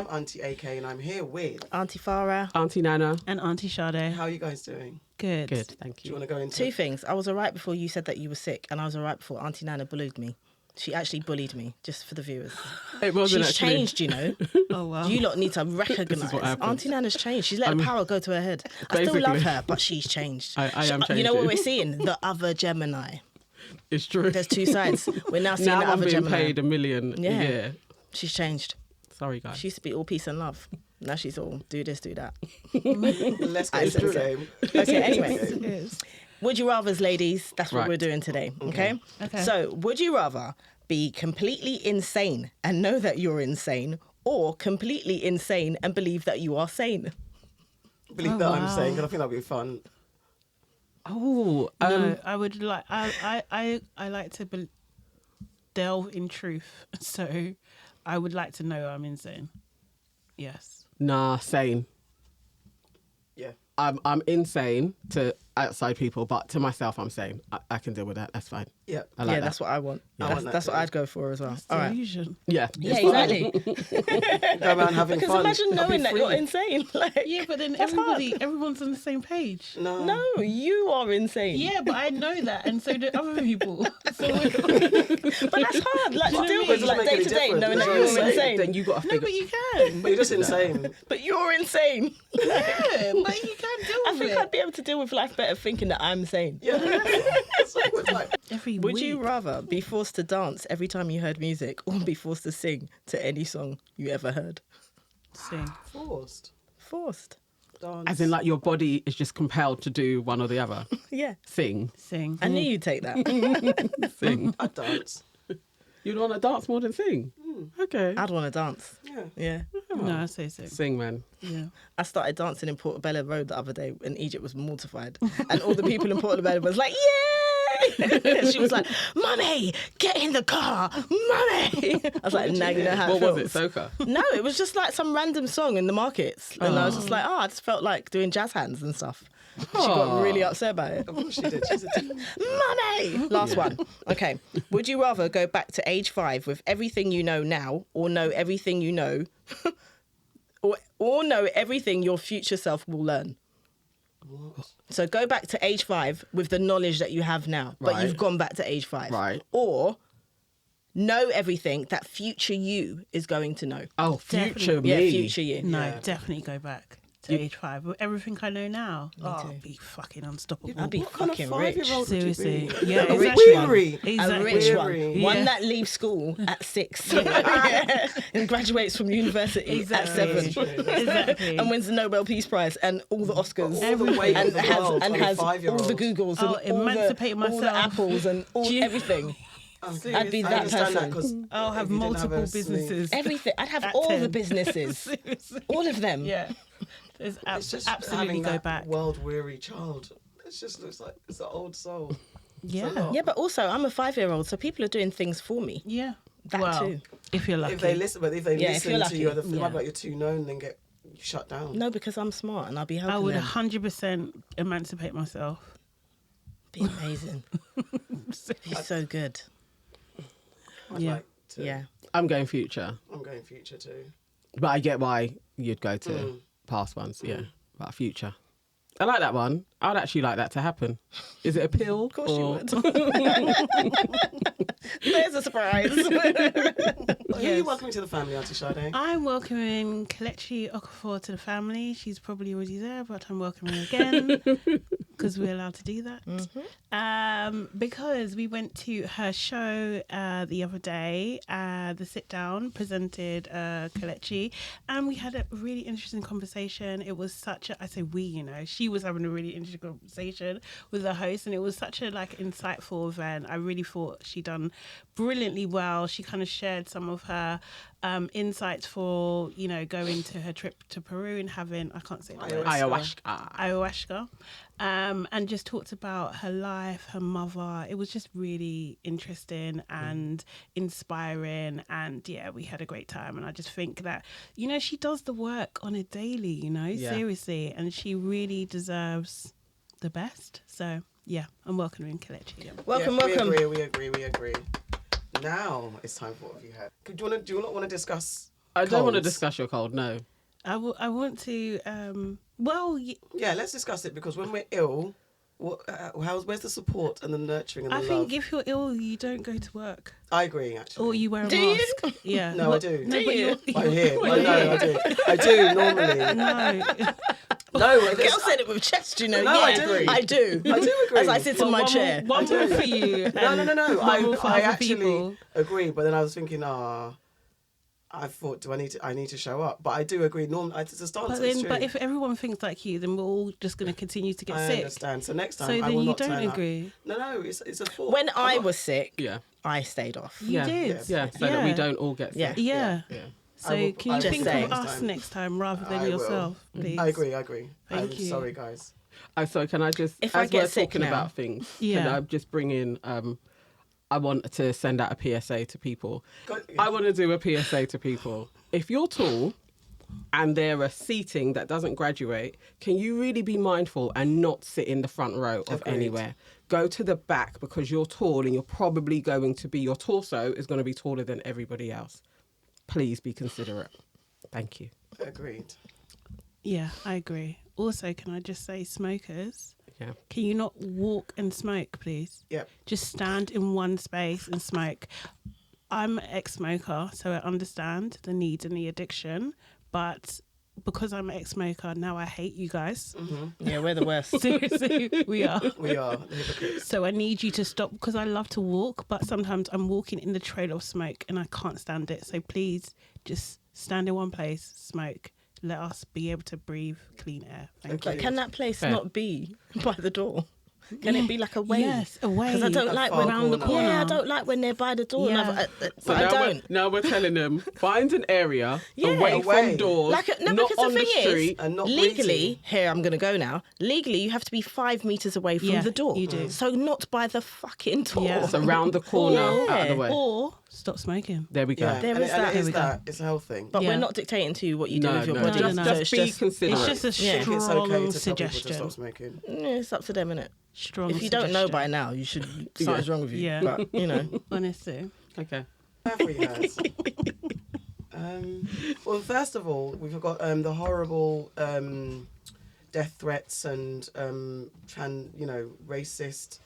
I'm Auntie AK and I'm here with Auntie Farah. Auntie Nana. And Auntie Sade. How are you guys doing? Good. Good, thank Do you you. want to go into Two things. I was all right before you said that you were sick, and I was all right before Auntie Nana bullied me. She actually bullied me, just for the viewers. It wasn't She's actually. changed, you know. Oh, wow. You lot need to recognise. what happens. Auntie Nana's changed. She's let the power go to her head. I still Basically. love her, but she's changed. I am You know what changing. we're seeing? The other Gemini. It's true. There's two sides. We're now seeing Now the I'm other being Gemini. paid $1 million a Yeah. year. She's changed. Sorry, guys. She used to be all peace and love. Now she's all do this, do that. Let's go I into said the so. game. Okay, anyway. It is. Would you rathers, ladies? That's what Right. we're doing today. Okay? Okay. So, would you rather be completely insane and know that you're insane, or completely insane and believe that you are sane? Believe Oh, that I'm wow. saying, because I think that'd be fun. Oh, No, I would like. I like to delve in truth. So, I would like to know I'm insane. Yes. nah, sane. Yeah. I'm insane to outside people, but to myself, I'm sane. I can deal with that. That's fine. Yeah. I like that. That's what I want. I want that That's what too. I'd go for as well. All right. Delusion. Yeah. Yeah, it's fine. exactly. Go around having Because fun. imagine I'll be knowing that you're free. insane. Like, Yeah, but then that's hard. everyone's on the same page. No. No, you are insane. Yeah, but I know that, and so do other people. So But that's hard. Like, to deal with, It doesn't like, make day any to day, difference. knowing that You're you're insane. insane. Then you got to no, figure. but you can. But you're just insane. But you're insane. Yeah, but you can deal I with think it. I'd be able to deal with life better thinking that I'm sane. Yeah. So it's like, Every Would week. you rather be forced to dance every time you heard music, or be forced to sing to any song you ever heard? sing? forced. Forced. Dance. As in, like, your body is just compelled to do one or the other. Yeah. Sing. Sing. I knew you'd take that. Sing. I dance. You'd want to dance more than sing? Okay. I'd want to dance. Yeah. Yeah. No, I say sing. Sing, man. Yeah. I started dancing in Portobello Road the other day, and Egypt was mortified. And all the people in Portobello was like, yay! She was like, Mummy, get in the car. Mummy! I was like, now you know how it What feels. was it, soca? No, it was just like some random song in the markets. And I was just like, I just felt like doing jazz hands and stuff. She got really upset about it. Of course she did. She's a Mummy! Last one. Okay. Would you rather go back to age 5 with everything you know now, or know everything you know, or know everything your future self will learn? So go back to age 5 with the knowledge that you have now, but Right. you've gone back to age 5. Right. Or know everything that future you is going to know. Oh, future me. Yeah, future you. No, Yeah. definitely go back to age 5. With everything I know now, too. be fucking unstoppable. I'd be What kind of fucking rich. 5-year-old would you Seriously. be? Yeah, A rich exactly. one. Weary. A Exactly. rich one. Weary. One Yeah. that leaves school at 6 and graduates from university Exactly. at 7 Exactly. and wins the Nobel Peace Prize and all the Oscars All the weight and of the has, world and on a has all 5-year-old. the Googles and I'll emancipate all the myself. apples and all Do you- everything. I'd be I that understand person. 'cause I'll have if you didn't multiple a sleep- businesses. Everything. I'd have At all the 10. businesses. Seriously. All of them. Yeah. There's It's just absolutely having go that back. world-weary child. It just looks like it's an old soul. Yeah. lot. Yeah, but also I'm a 5-year-old, so people are doing things for me. Yeah. That well, too. If you're lucky. If they listen, but if they Yeah, if listen you're to you, lucky, they yeah. might be like you're too known, then get shut down. No, because I'm smart and I'll be helping I would them. 100% emancipate myself. Be amazing. Be so good. I'd Yeah. like to. Yeah. I'm going future. I'm going future too. But I get why you'd go to past ones, yeah. But future. I like that one. I'd actually like that to happen. Is it a pill? Of course you would. There's a surprise. Who are you welcoming to the family, Auntie Sade? I'm welcoming Kelechi Okafor to the family. She's probably already there, but I'm welcoming her again because we're allowed to do that. Because we went to her show the other day, the sit down presented Kelechi, and we had a really interesting conversation. It was such a, I say we, you know, she was having a really interesting conversation with the host, and it was such a like insightful event. I really thought she done brilliantly well. She kind of shared some of her insights for, you know, going to her trip to Peru and having, I can't say the word. Ayahuasca. And just talked about her life, her mother. It was just really interesting and inspiring. And yeah, we had a great time. And I just think that, you know, she does the work on a daily, you know, seriously. And she really deserves the best. So yeah, I'm welcoming Kelechi. Welcome, Yeah, welcome. We agree. Now it's time for what have you had. Do you not want to discuss I don't want to colds. discuss your cold. No. I want to. Yeah, let's discuss it because when we're ill, where's the support and the nurturing and the I love? think if you're ill, you don't go to work, I agree, actually. or you wear a Do you? mask. Yeah. No, I do. No, but I hear. No, I do. I do normally. no. No, Girl said it with chest, you know. No, yeah, I do. I do. I do agree. As I sit in my chair. One more for you. No. One more for I other actually people. agree, but then I was thinking, I thought, I need to show up? But I do agree. Normally, it's a stance. But if everyone thinks like you, then we're all just going to continue to get I sick. understand. So next time, So I then will you not don't turn up. agree. No, it's a thought. When I was sick, Yeah. I stayed off. You did. Yeah, so that we don't all get sick. Yeah. Yeah. Yeah. So I will- can I you will think say of next us time. next time rather than I will. yourself, please? I agree. I'm Thank you. sorry, guys. Oh, so can I just, If I as get we're sick talking now- about things, can Yeah. I just bring in, I want to send out a PSA to people. Go- I want to do a PSA to people. If you're tall and there are seating that doesn't graduate, can you really be mindful and not sit in the front row of Agreed. anywhere? Go to the back because you're tall and you're probably going to be, your torso is going to be taller than everybody else. Please be considerate. Thank you. Agreed. Yeah, I agree. Also, can I just say, smokers, Yeah. can you not walk and smoke, please? Yep. Just stand in one space and smoke. I'm an ex-smoker, so I understand the need and the addiction, but because I'm an ex-smoker, now I hate you guys. Yeah, we're the worst. Seriously, we are. We are the hypocrites. So I need you to stop because I love to walk, but sometimes I'm walking in the trail of smoke and I can't stand it. So please just stand in one place, smoke. Let us be able to breathe clean air. Thank Okay. you. Can that place Fair. not be by the door? Can it be like away? Yes, away. Because I don't like when Around the corner. Yeah, I don't like when they're by the door. Yeah. And So I now don't. Now we're telling them, find an area Yeah. away Away. from doors, No, not because on the the thing street. is, And not legally, breathing. here I'm going to go now. Legally, you have to be 5 meters away from Yeah, the door. you do. So not by the fucking door. Yeah. It's around the corner, out of the way. Or stop smoking. There we go. Yeah, There and is it, and that. it is There we go. that. It's a health thing. But Yeah. we're not dictating to you what you do No, with your no, body. no, no. Just It's be just, considerate. It's just a Yeah. I think it's strong okay to tell people to suggestion. stop smoking. it's up to them, innit? Strong If you don't know suggestion. by now, you should. Something's wrong with you. Yeah. But, you know. Honestly. Okay. Have we, guys? Well, first of all, we've got the horrible death threats and racist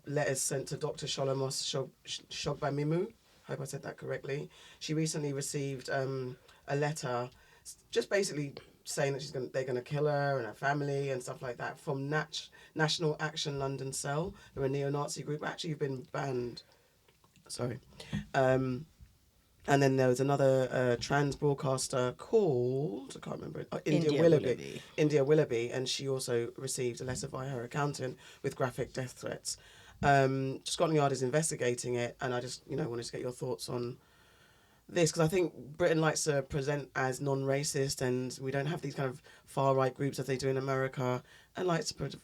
letters sent to Dr Shola Mos-Shogbamimu. Hope I said that correctly. She recently received a letter, just basically saying that they're gonna kill her and her family and stuff like that from National Action London Cell. They're a neo-Nazi group. Actually, you've been banned. Sorry. And then there was another trans broadcaster called, I can't remember, India Willoughby. India Willoughby, and she also received a letter via her accountant with graphic death threats. Scotland Yard is investigating it, and I just, wanted to get your thoughts on this, because I think Britain likes to present as non-racist, and we don't have these kind of far-right groups as they do in America, and likes to pretend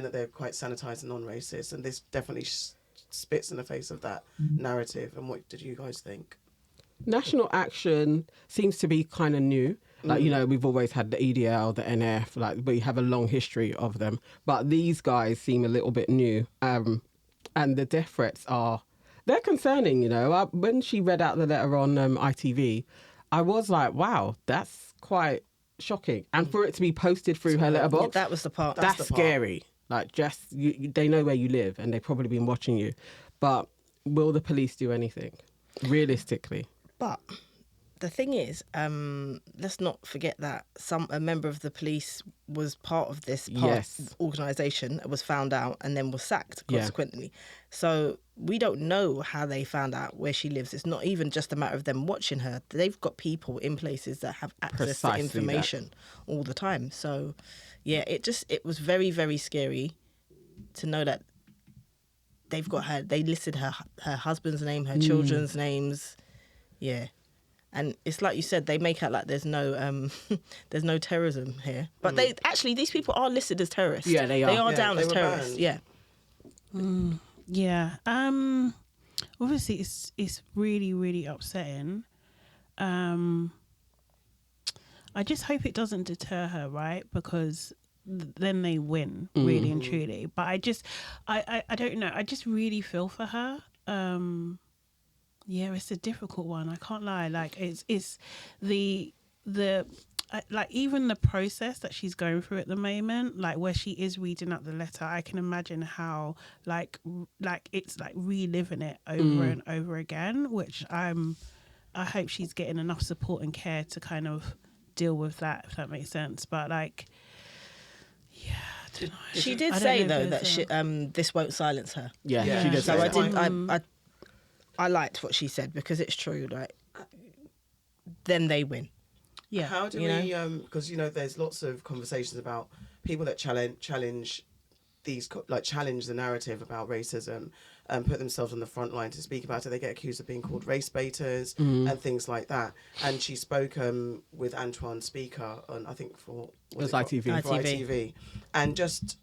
that they're quite sanitised and non-racist, and this definitely spits in the face of that narrative. And what did you guys think? National Action seems to be kind of new. Like, we've always had the EDL, the NF, like we have a long history of them. But these guys seem a little bit new. And the death threats they're concerning, When she read out the letter on ITV, I was like, wow, that's quite shocking. And for it to be posted through her letterbox, Yeah, that was the part. that's the part. scary. Like, just they know where you live and they've probably been watching you. But will the police do anything realistically? But the thing is, let's not forget that a member of the police was part of this organisation that was found out and then was sacked consequently. So we don't know how they found out where she lives. It's not even just a matter of them watching her. They've got people in places that have access Precisely to information all the time. So yeah, it was very, very scary to know that they've got her. They listed her husband's name, her children's names. Yeah. And it's like you said, they make out like there's no terrorism here. But these people are listed as terrorists. Yeah, they are. They are Yeah, down they as were terrorists. banned. Yeah. Yeah. Obviously, it's really, really upsetting. I just hope it doesn't deter her, right? Because then they win, really and truly. But I don't know. I just really feel for her. Yeah, it's a difficult one. I can't lie. Like it's the like even the process that she's going through at the moment, like where she is reading out the letter, I can imagine how like it's like reliving it over and over again, which I hope she's getting enough support and care to kind of deal with that, if that makes sense. But like, yeah, I don't know. She did say though that this won't silence her. Yeah, she did. So say I that. I liked what she said, because it's true. Like, then they win. Yeah. How do we? Because there's lots of conversations about people that challenge challenge the narrative about racism and put themselves on the front line to speak about it. They get accused of being called race baiters and things like that. And she spoke with Antoine Speaker on, I think, for ITV. For ITV, and just.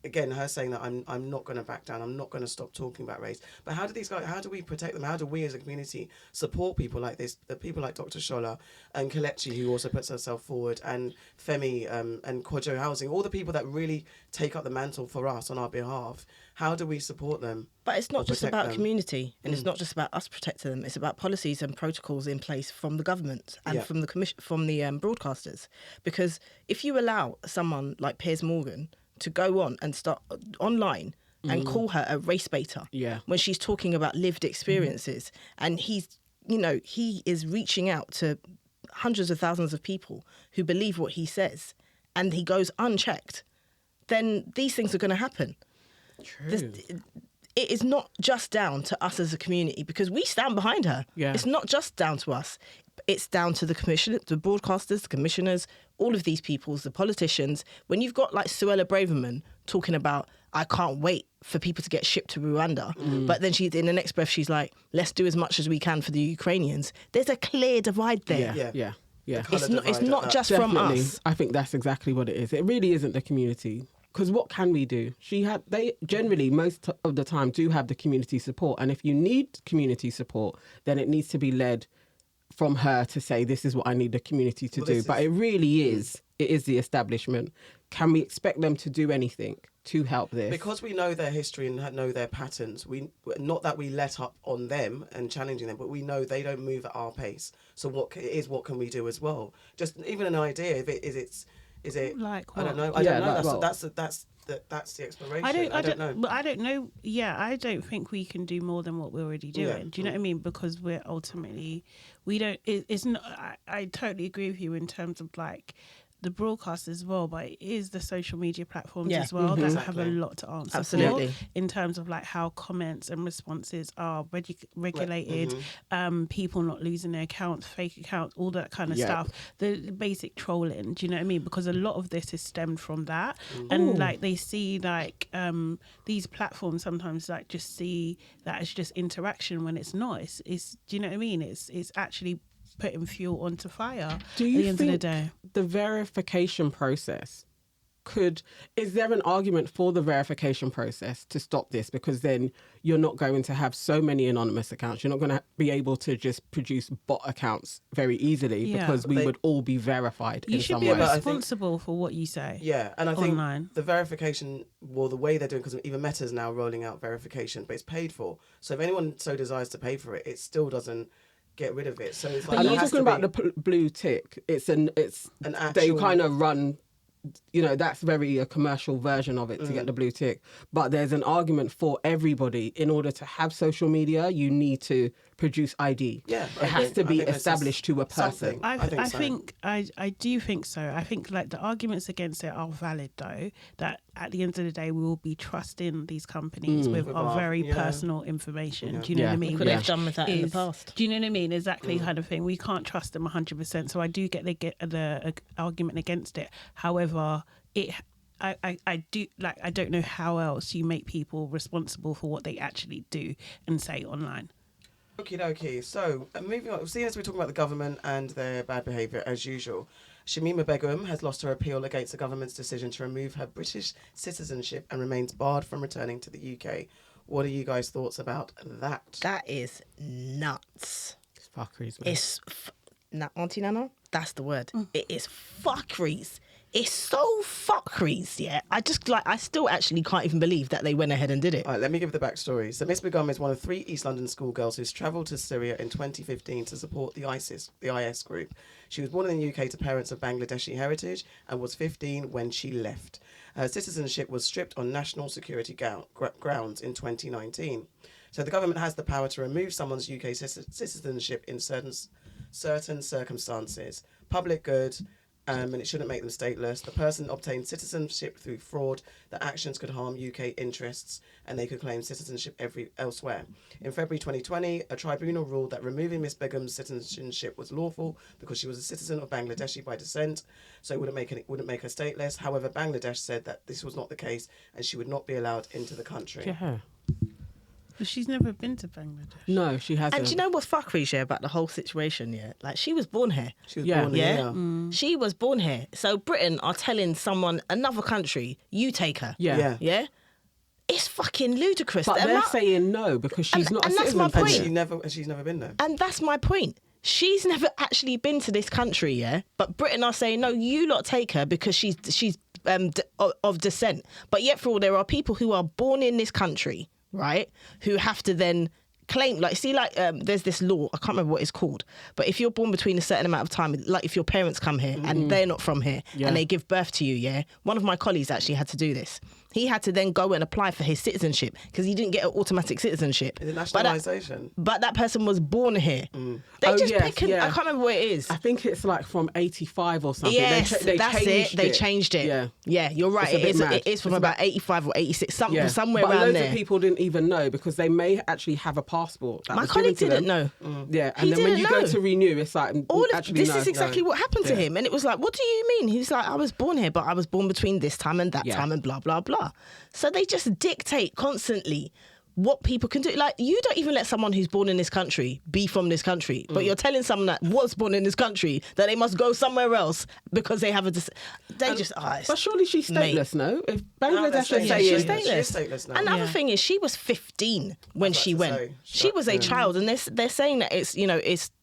Again, her saying that I'm not going to back down. I'm not going to stop talking about race. But how do these guys? How do we protect them? How do we as a community support people like this? The people like Dr. Shola and Kelechi, who also puts herself forward, and Femi and Kojo Housing, all the people that really take up the mantle for us on our behalf. How do we support them? But it's not just about them? Community, and it's not just about us protecting them. It's about policies and protocols in place from the government and from the broadcasters. Because if you allow someone like Piers Morgan to go on and start online and call her a race baiter when she's talking about lived experiences, and he is reaching out to hundreds of thousands of people who believe what he says, and he goes unchecked, then these things are going to happen. True. It is not just down to us as a community, because we stand behind her. Yeah. It's not just down to us. It's down to the broadcasters, the commissioners, all of these people, the politicians. When you've got like Suella Braverman talking about, I can't wait for people to get shipped to Rwanda, but then she's in the next breath, she's like, let's do as much as we can for the Ukrainians. There's a clear divide there. Yeah. It's not just Definitely. from us. I think that's exactly what it is. It really isn't the community. Because what can we do? They generally, most of the time, do have the community support. And if you need community support, then it needs to be led from her to say, this is what I need the community to do. But it really is, it is the establishment. Can we expect them to do anything to help this? Because we know their history and know their patterns, not that we let up on them and challenging them, but we know they don't move at our pace. So what can we do as well? Just even an idea, if is it like what? I don't know. That's the exploration. I don't know. But I don't know. Yeah, I don't think we can do more than what we're already doing. Yeah. Do you know what I mean? Because we're ultimately, we don't. It's not. I totally agree with you in terms of like the broadcast as well, but it is the social media platforms as well that have a lot to answer Absolutely. for in terms of like how comments and responses are regulated, people not losing their accounts, fake accounts, all that kind of stuff. The basic trolling, do you know what I mean? Because a lot of this is stemmed from that. And like they see like these platforms sometimes like just see that as just interaction when it's not. It's do you know what I mean? It's actually putting fuel onto fire Do you at the end think of the day. the verification process is there an argument for the verification process to stop this? Because then you're not going to have so many anonymous accounts. You're not going to be able to just produce bot accounts very easily because we would all be verified You in should some be way. responsible for what you say. Yeah, and I think online. the verification, the way they're doing, because even Meta's now rolling out verification, but it's paid for. So if anyone so desires to pay for it, it still doesn't get rid of it. So it's like, I'm not talking about the blue tick. It's an actual, they kind of run, that's very a commercial version of it to get the blue tick. But there's an argument for everybody. In order to have social media, you need to produce ID. Yeah, it has to be established to a person. I do think so. I think like the arguments against it are valid though. That at the end of the day, we will be trusting these companies with our very personal information. Do you know what I mean? We could have done with that in the past. Do you know what I mean? Exactly kind of thing. We can't trust them 100%. So I do get the argument against it. However, I don't know how else you make people responsible for what they actually do and say online. Okie dokie. So, moving on, seeing as we're talking about the government and their bad behaviour as usual, Shamima Begum has lost her appeal against the government's decision to remove her British citizenship and remains barred from returning to the UK. What are you guys' thoughts about that? That is nuts. It's fuckeries, man. Auntie Nana, that's the word. It is fuckeries. It's so fuckeries, yeah. I still actually can't even believe that they went ahead and did it. All right, let me give the backstory. So Miss Begum is one of 3 East London schoolgirls who's travelled to Syria in 2015 to support the IS group. She was born in the UK to parents of Bangladeshi heritage and was 15 when she left. Her citizenship was stripped on national security grounds in 2019. So the government has the power to remove someone's UK citizenship in certain circumstances. Public good, and it shouldn't make them stateless. The person obtained citizenship through fraud. The actions could harm UK interests, and they could claim citizenship elsewhere. In February 2020, a tribunal ruled that removing Miss Begum's citizenship was lawful because she was a citizen of Bangladeshi by descent, so it wouldn't make her stateless. However, Bangladesh said that this was not the case, and she would not be allowed into the country. Yeah. But she's never been to Bangladesh. No, she hasn't. And do you know what's fuckery, about the whole situation, yeah? Like, she was born here. She was Yeah. born Yeah? here. She was born here. So Britain are telling someone, another country, you take her. Yeah. Yeah? It's fucking ludicrous. But The they're amount- saying no because she's not a and that's citizen. my And point. she's never been there. And that's my point. She's never actually been to this country, yeah? But Britain are saying, no, you lot take her because she's of descent. But yet, for all, there are people who are born in this country, right, who have to then claim, there's this law, I can't remember what it's called, but if you're born between a certain amount of time, like if your parents come here and they're not from here and they give birth to you, yeah, one of my colleagues actually had to do this. He had to then go and apply for his citizenship because he didn't get an automatic citizenship. Is it nationalisation? But that person was born here. They Oh, just yes, pick and, yeah. I can't remember what it is. I think it's like from 85 or something. Yes, they that's changed it. They changed it. Yeah. Yeah, you're right. It's a bit mad. It is from It's about 85 or 86, Yeah. somewhere but around loads there. of people didn't even know because they may actually have a passport. That My was given colleague to didn't them. know. Yeah, and He then when didn't you go know. to renew, it's like All of actually this no. is exactly what happened to Yeah. him. And it was like, what do you mean? He was like, I was born here, but I was born between this time and that Yeah. time and blah, blah, blah. So they just dictate constantly what people can do. Like, you don't even let someone who's born in this country be from this country, but you're telling someone that was born in this country that they must go somewhere else because they have it's But surely she's Mate. stateless, no? If No, Bangladesh they're is saying saying she's she is stateless. stateless now. Another Yeah. thing is, she was 15 when was she about to went. say, She was a child, and they're saying that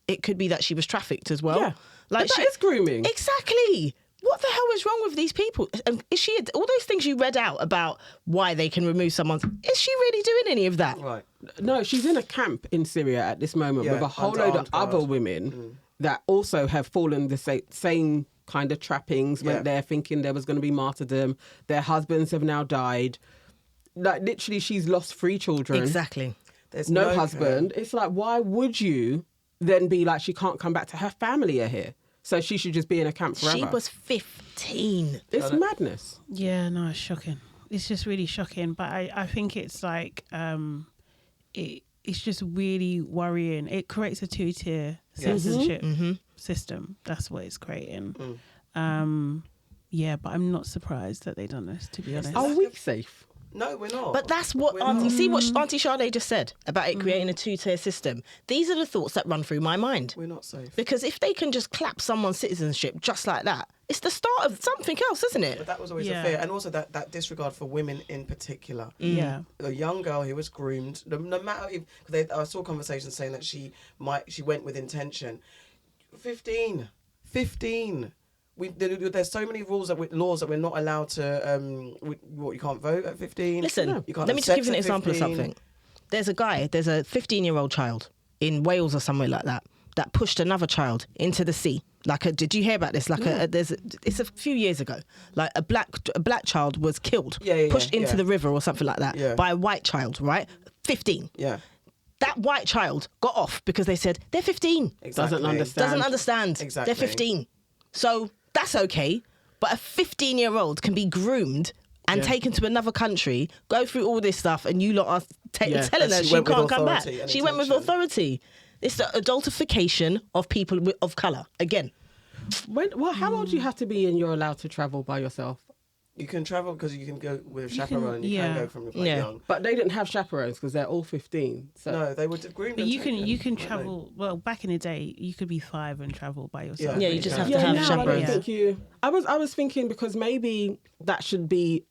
it could be that she was trafficked as well. Yeah. But that is grooming. Exactly. What the hell is wrong with these people? And is she all those things you read out about why they can remove someone's? Is she really doing any of that? Right. No, she's in a camp in Syria at this moment Yeah, with a whole under load of armed guard. other women that also have fallen the same kind of trappings, Yeah. went there thinking there was going to be martyrdom. Their husbands have now died. Like, literally, she's lost 3 children. Exactly. There's No husband. It's like, why would you then be like, she can't come back to her family are here? So she should just be in a camp forever. She was 15. It's madness. Yeah, no, it's shocking. It's just really shocking. But I think it's like it's just really worrying. It creates a 2-tier citizenship system. That's what it's creating. Yeah, but I'm not surprised that they done this, to be honest. Are we safe? No, we're not. But that's what We're Auntie. not. See what Auntie Sade just said about it creating a 2-tier system. These are the thoughts that run through my mind. We're not safe. Because if they can just clap someone's citizenship just like that, it's the start of something else, isn't it? But that was always Yeah. a fear. And also that disregard for women in particular. Yeah. A young girl who was groomed, no matter if... I saw conversations saying that she went with intention. 15. There's so many laws that we're not allowed to. You can't vote at 15. Listen, You can't let me have just give sex you an at example of 15. something. There's a 15-year-old child in Wales or somewhere like that pushed another child into the sea. Did you hear about this? It's a few years ago. Like a black child was killed, pushed into the river or something like that by a white child, right? 15. Yeah. That white child got off because they said they're 15. Exactly. Doesn't understand. Exactly. They're 15. So that's okay. But a 15-year-old can be groomed and taken to another country, go through all this stuff, and you lot are telling And her she she went with can't come back. authority and She went with intention. authority. It's the adultification of people of colour. Again. How old do you have to be and you're allowed to travel by yourself? You can travel because you can go with a chaperone. You can go from quite young. But they didn't have chaperones because they're all 15. So No, they were groomed. But and you can taken, weren't travel. Well, back in the day, you could be 5 and travel by yourself. Yeah, you just have to yeah, have now I don't chaperones. think you. I was thinking because maybe that should be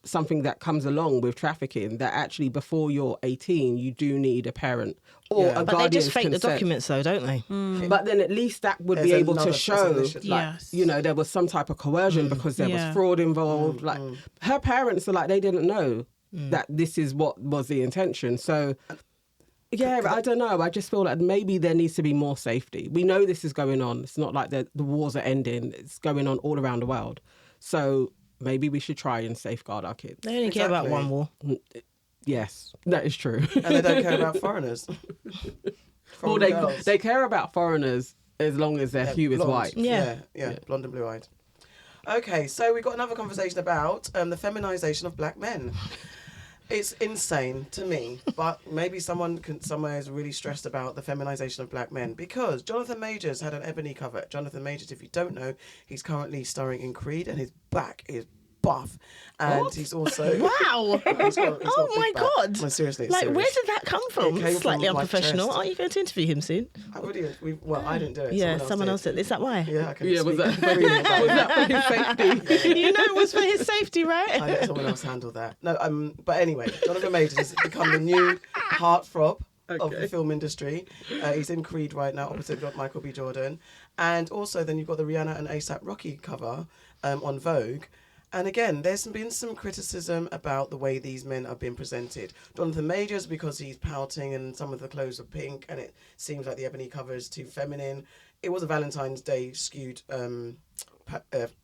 something that comes along with trafficking, that actually before you're 18, you do need a parent or Yeah. a But they guardian's just fake the consent. documents, though, don't they? But then at least that would be There's able to another- show, there's an like, Yes. you know, there was some type of coercion because there was Yeah. fraud involved. Like, her parents are like, they didn't know that this is what was the intention. So, yeah, I don't know. I just feel like maybe there needs to be more safety. We know this is going on. It's not like the wars are ending. It's going on all around the world. So maybe we should try and safeguard our kids. They only care about Exactly. one war. Yes, that is true. And they don't care about foreigners. Well, Foreign girls. they care about foreigners as long as their Yeah, hue is blonde. white. Yeah. Yeah, blonde and blue-eyed. Okay, so we got another conversation about the feminisation of black men. It's insane to me, but maybe someone somewhere is really stressed about the feminisation of black men because Jonathan Majors had an ebony cover. Jonathan Majors, if you don't know, he's currently starring in Creed and his back is buff. And he's also... Wow. He's got Oh a big my back. God. No, seriously, it's Like, serious. where did that come from? It came Slightly from my unprofessional. chest. Are you going to interview him soon? I didn't do it. Yeah, someone else did. did. Is that why? Yeah, I can Yeah, was speak that freely about was it. that for his safety? You know it was for his safety, right? I let someone else handle that. No, but anyway, Jonathan Majors has become the new heartthrob of the film industry. He's in Creed right now, opposite Michael B. Jordan, and also then you've got the Rihanna and ASAP Rocky cover on Vogue. And again, there's been some criticism about the way these men are being presented. Jonathan Majors, because he's pouting and some of the clothes are pink, and it seems like the ebony cover is too feminine. It was a Valentine's Day skewed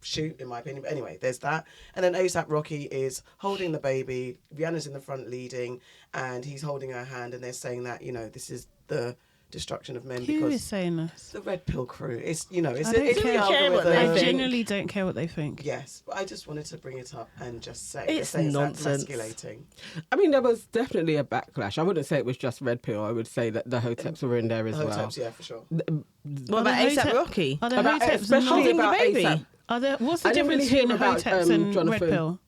shoot, in my opinion. But anyway, there's that. And then ASAP Rocky is holding the baby. Rihanna's in the front leading, and he's holding her hand, and they're saying that, you know, this is the destruction of men Who because is saying this? the red pill crew. It's, you know, it's I don't it's the care what they algorithm. think. I genuinely don't care what they think. Yes, but I just wanted to bring it up and just say It's that nonsense. emasculating. I mean, there was definitely a backlash. I wouldn't say it was just red pill. I would say that the Hoteps were in there as The well. Hoteps, yeah, for sure. What Are about the ASAP Hotep- Rocky? Are there About- Hoteps especially holding the about baby? ASAP. Are there? What's the I didn't difference really between hear about, Hoteps and Jonathan. red pill?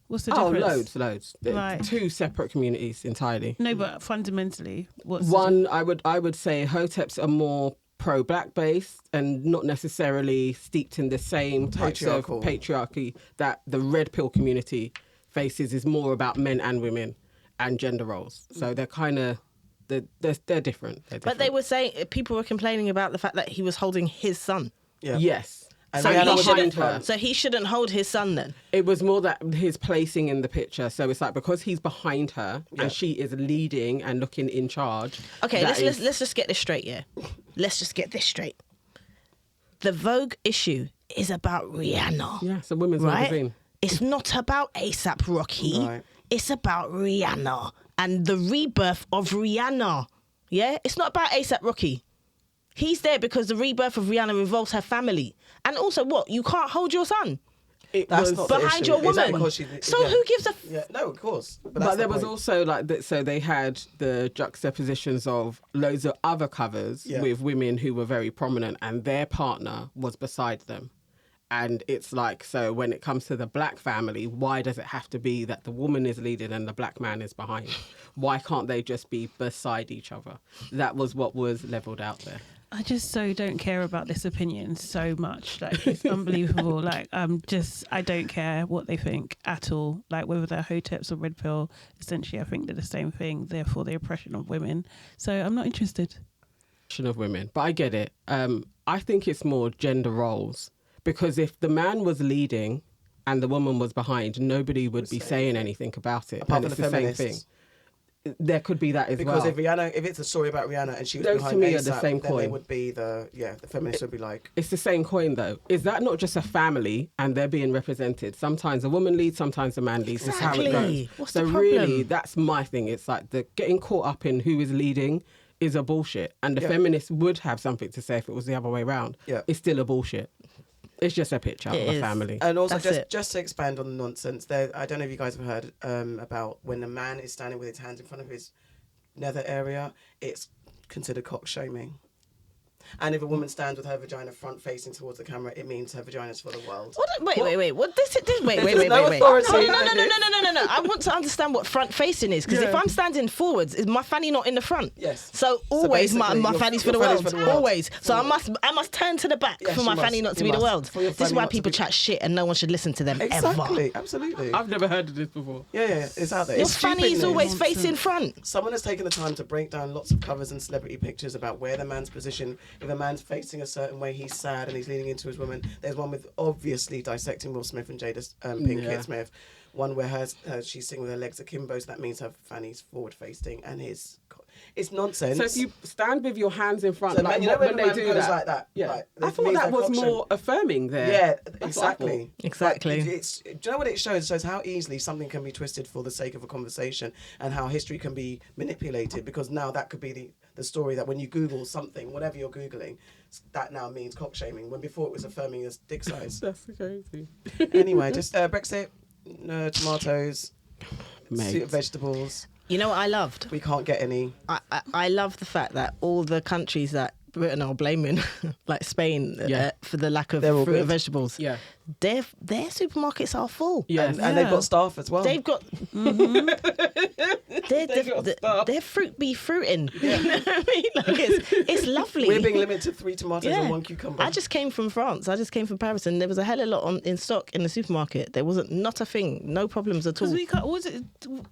What's the Oh, difference? loads. Right. Two separate communities entirely. No, but fundamentally, what's the One, I would say Hoteps are more pro-black based and not necessarily steeped in the same types of Patriarchal. patriarchy that the red pill community faces. Is more about men and women and gender roles. So they're kind of they're different. But they were saying, people were complaining about the fact that he was holding his son. Yeah. Yes. And So Rihanna he, was shouldn't, behind her. so he shouldn't hold his son then. It was more that his placing in the picture. So it's like because he's behind her Yeah. and she is leading and looking in charge. Okay, that let's just get this straight, yeah? Let's just get this straight. The Vogue issue is about Rihanna. Yeah, it's a women's Right? magazine. It's not about ASAP Rocky. Right. It's about Rihanna and the rebirth of Rihanna. Yeah? It's not about ASAP Rocky. He's there because the rebirth of Rihanna involves her family. And also, what? You can't hold your son That's not the behind issue. your Is that woman. because she- So yeah. who gives a... Yeah, no, of course. But, that's But the there was point. also so they had the juxtapositions of loads of other covers Yeah. with women who were very prominent and their partner was beside them. And it's like, so when it comes to the black family, why does it have to be that the woman is leading and the black man is behind? Why can't they just be beside each other? That was what was leveled out there. I just so don't care about this opinion so much. Like, it's unbelievable. Like, I don't care what they think at all. Like, whether they're Hoteps or red pill, essentially, I think they're the same thing. Therefore, the oppression of women. So I'm not interested. Of women, but I get it. I think it's more gender roles because if the man was leading and the woman was behind, nobody would be saying anything about it. Apart And from it's the the same thing. feminists. There could be that as Because well. if it's a story about Rihanna and she was Those behind to me ASAP, are the same then they coin. would be the feminists would be like, It's the same coin though. Is that not just a family and they're being represented? Sometimes a woman leads, sometimes a man leads. That's how it Exactly. goes. What's so the really, problem? that's my thing. It's like the getting caught up in who is leading is a bullshit. And the Yeah. feminists would have something to say if it was the other way around. Yeah. It's still a bullshit. It's just a picture It of is. a family. and also That's it. just to expand on the nonsense, there. I don't know if you guys have heard about when a man is standing with his hands in front of his nether area, it's considered cock shaming. And if a woman stands with her vagina front facing towards the camera, it means her vagina's for the world. Wait. What wait. No authority. No. I want to understand what front facing is, because if I'm standing forwards, is my fanny not in the front? Yes. So always basically, my your fanny's for the fanny's world. for the world. Always. So I must turn to the back Yes, for my you fanny must. not to You be the must. world. For your This is fanny why not to people be- chat shit and no one should listen to them Exactly. ever. Absolutely. I've never heard of this before. Yeah. It's out there. Your It's stupid fanny is news. always facing front. Someone has taken the time to break down lots of covers and celebrity pictures about where the man's position. If a man's facing a certain way, he's sad and he's leaning into his woman. There's one with obviously dissecting Will Smith and Jada Pinkett Smith. One where she's sitting with her legs akimbo, so that means her fanny's forward facing, and it's nonsense. So if you stand with your hands in front, So like you know when when they the do man goes that, like that? yeah, Like, I it thought means that they're was cocksure. more affirming there. Yeah, That's what I thought. exactly. Exactly. Do you know what it shows? It shows how easily something can be twisted for the sake of a conversation, and how history can be manipulated, because now that could be the story that when you Google something, whatever you're Googling, that now means cock shaming, when before it was affirming as dick size. That's crazy. Anyway, just Brexit, tomatoes, Mate. vegetables. You know what I loved? We can't get any. I love the fact that all the countries that Britain are blaming, like Spain, for the lack of They're all fruit good. and vegetables, Yeah. their supermarkets are full. Yes. And they've got staff as well. They've got their fruit be fruiting. You know what I mean? Like it's lovely. We're being limited to 3 tomatoes and 1 cucumber. I just came from France. I just came from Paris, and there was a hell of a lot in stock in the supermarket. There wasn't not a thing, no problems at all. Because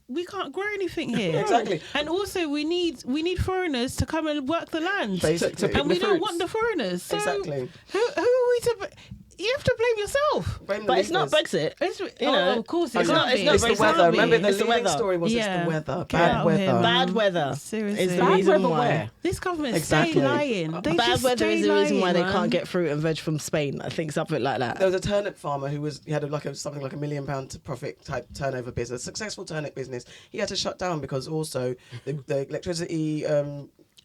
we can't grow anything here. Exactly. And also we need foreigners to come and work the land. Basically. And we the don't fruits. want the foreigners. So Exactly. Who are we to? You have to blame yourself. Blame the But it's not leaders. Brexit. It's, You know, of course, it's not- can't it's be. not It's the Brexit. weather. can't be. Remember the It's the leading weather. story was Yeah. it's the weather. Get Bad out of here, weather. man. Bad weather Seriously. is the Bad reason weather why. where? This government Exactly. stay lying. They Bad just weather stay is the reason why lying, they man. can't get fruit and veg from Spain. I think something like that. There was a turnip farmer who had something like £1 million profit type turnover business, successful turnip business. He had to shut down because also the electricity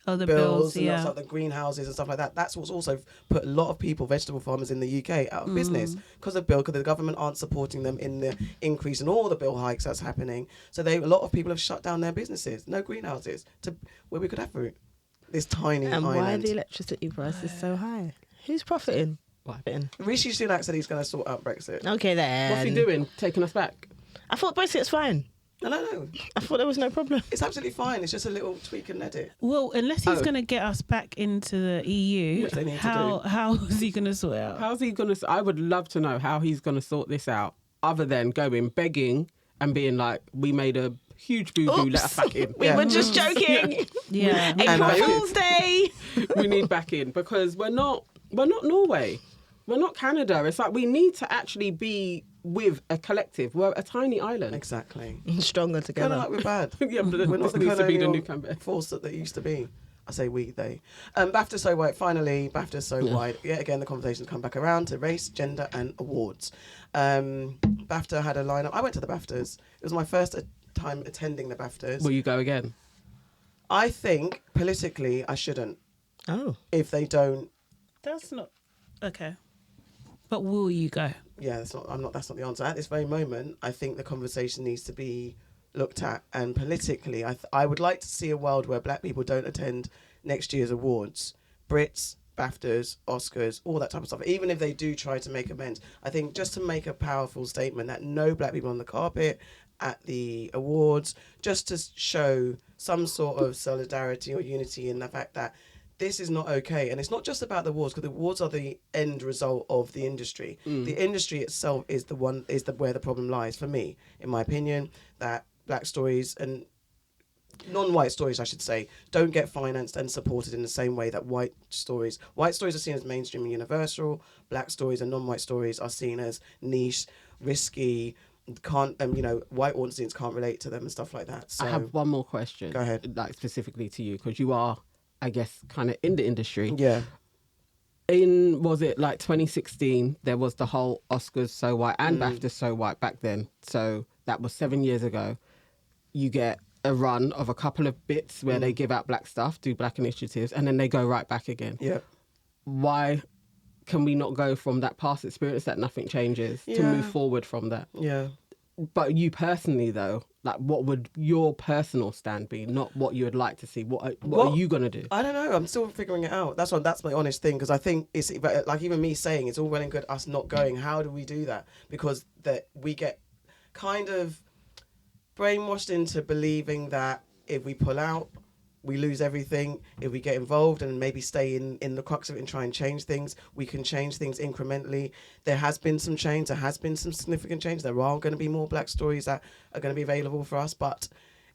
Oh, the bills bills, and yeah. stuff, the greenhouses and stuff like that. That's what's also put a lot of people, vegetable farmers in the UK, out of business because of because the government aren't supporting them in the increase in all the bill hikes that's happening. So a lot of people have shut down their businesses, no greenhouses, to where we could have fruit. This tiny And island. why are the electricity prices so high? Who's profiting? Rishi Sunak said he's going to sort out Brexit. Okay then. What's he doing? Taking us back? I thought Brexit's fine. No. I thought there was no problem. It's absolutely fine. It's just a little tweak and edit. Well, unless he's going to get us back into the EU, Which they need to how is he going to sort it out? How's he going to... I would love to know how he's going to sort this out, other than going begging and being like, we made a huge boo-boo, let us back in. We were just joking. Yeah. April And Fool's Day. We need back in because we're not Norway. We're not Canada. It's like we need to actually be with a collective. We're a tiny island. Exactly. Stronger Kind together. of like we're bad. Yeah, but We're not this the needs to be the colonial new campaign. force that they used to be. I say we, they. BAFTA So White, finally, BAFTA So White. Yet again, the conversation's come back around to race, gender and awards. BAFTA had a lineup. I went to the BAFTAs. It was my first time attending the BAFTAs. Will you go again? I think, politically, I shouldn't. Oh. If they don't, That's not okay. But will you go? yeah, that's not the answer. At this very moment, I think the conversation needs to be looked at, and politically, I would like to see a world where black people don't attend next year's awards, Brits, BAFTAs, Oscars, all that type of stuff. Even if they do try to make amends, I think just to make a powerful statement that no black people on the carpet at the awards, just to show some sort of solidarity or unity in the fact that this is not okay. And it's not just about the awards, because the awards are the end result of the industry. The industry itself is where the problem lies, for me, in my opinion, that black stories and non-white stories, I should say, don't get financed and supported in the same way that white stories are seen as mainstream and universal. Black stories and non-white stories are seen as niche, risky, white audiences can't relate to them and stuff like that. So I have one more question. Go ahead. Like specifically to you, because you are, I guess, kind of in the industry. Yeah. Was it like 2016, there was the whole Oscars So White and BAFTA So White back then. So that was 7 years ago. You get a run of a couple of bits where they give out black stuff, do black initiatives, and then they go right back again. Yeah. Why can we not go from that past experience that nothing changes to move forward from that? Yeah. But you personally, though, like, what would your personal stand be? Not what you would like to see. What are you gonna do? I don't know. I'm still figuring it out. That's my honest thing, because I think it's like, even me saying it's all well and good us not going. How do we do that? Because that we get kind of brainwashed into believing that if we pull out, we lose everything. If we get involved and maybe stay in the crux of it and try and change things, we can change things incrementally. There has been some change. There has been some significant change. There are going to be more black stories that are going to be available for us, but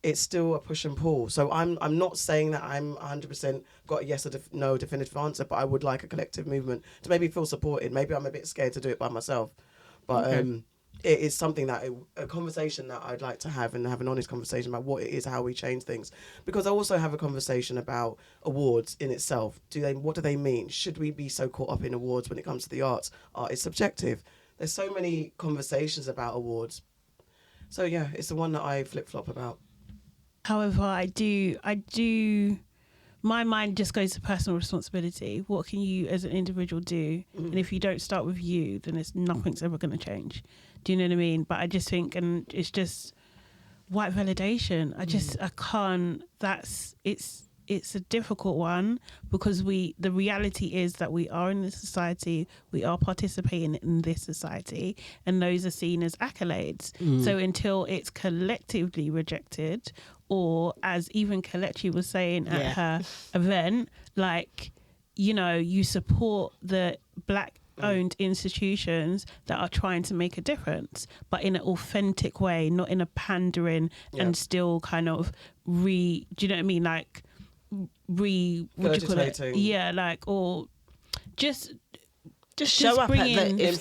it's still a push and pull. So I'm not saying that I'm 100% got a yes or no definitive answer, but I would like a collective movement to maybe feel supported. Maybe I'm a bit scared to do it by myself, but it is something that a conversation that I'd like to have, and have an honest conversation about what it is, how we change things. Because I also have a conversation about awards in itself. What do they mean? Should we be so caught up in awards when it comes to the arts? Art is subjective. There's so many conversations about awards. So yeah, it's the one that I flip-flop about. However, I do. My mind just goes to personal responsibility. What can you as an individual do? And if you don't start with you, then nothing's ever going to change. Do you know what I mean? But I just think, and it's just white validation. I can't. It's a difficult one, because the reality is that we are in this society, we are participating in this society, and those are seen as accolades. So until it's collectively rejected, or as even Kelechi was saying at her event, like, you know, you support the black owned institutions that are trying to make a difference, but in an authentic way, not in a pandering and still kind of do you know what I mean? Like, what do you call it? Yeah, like, or just show up at those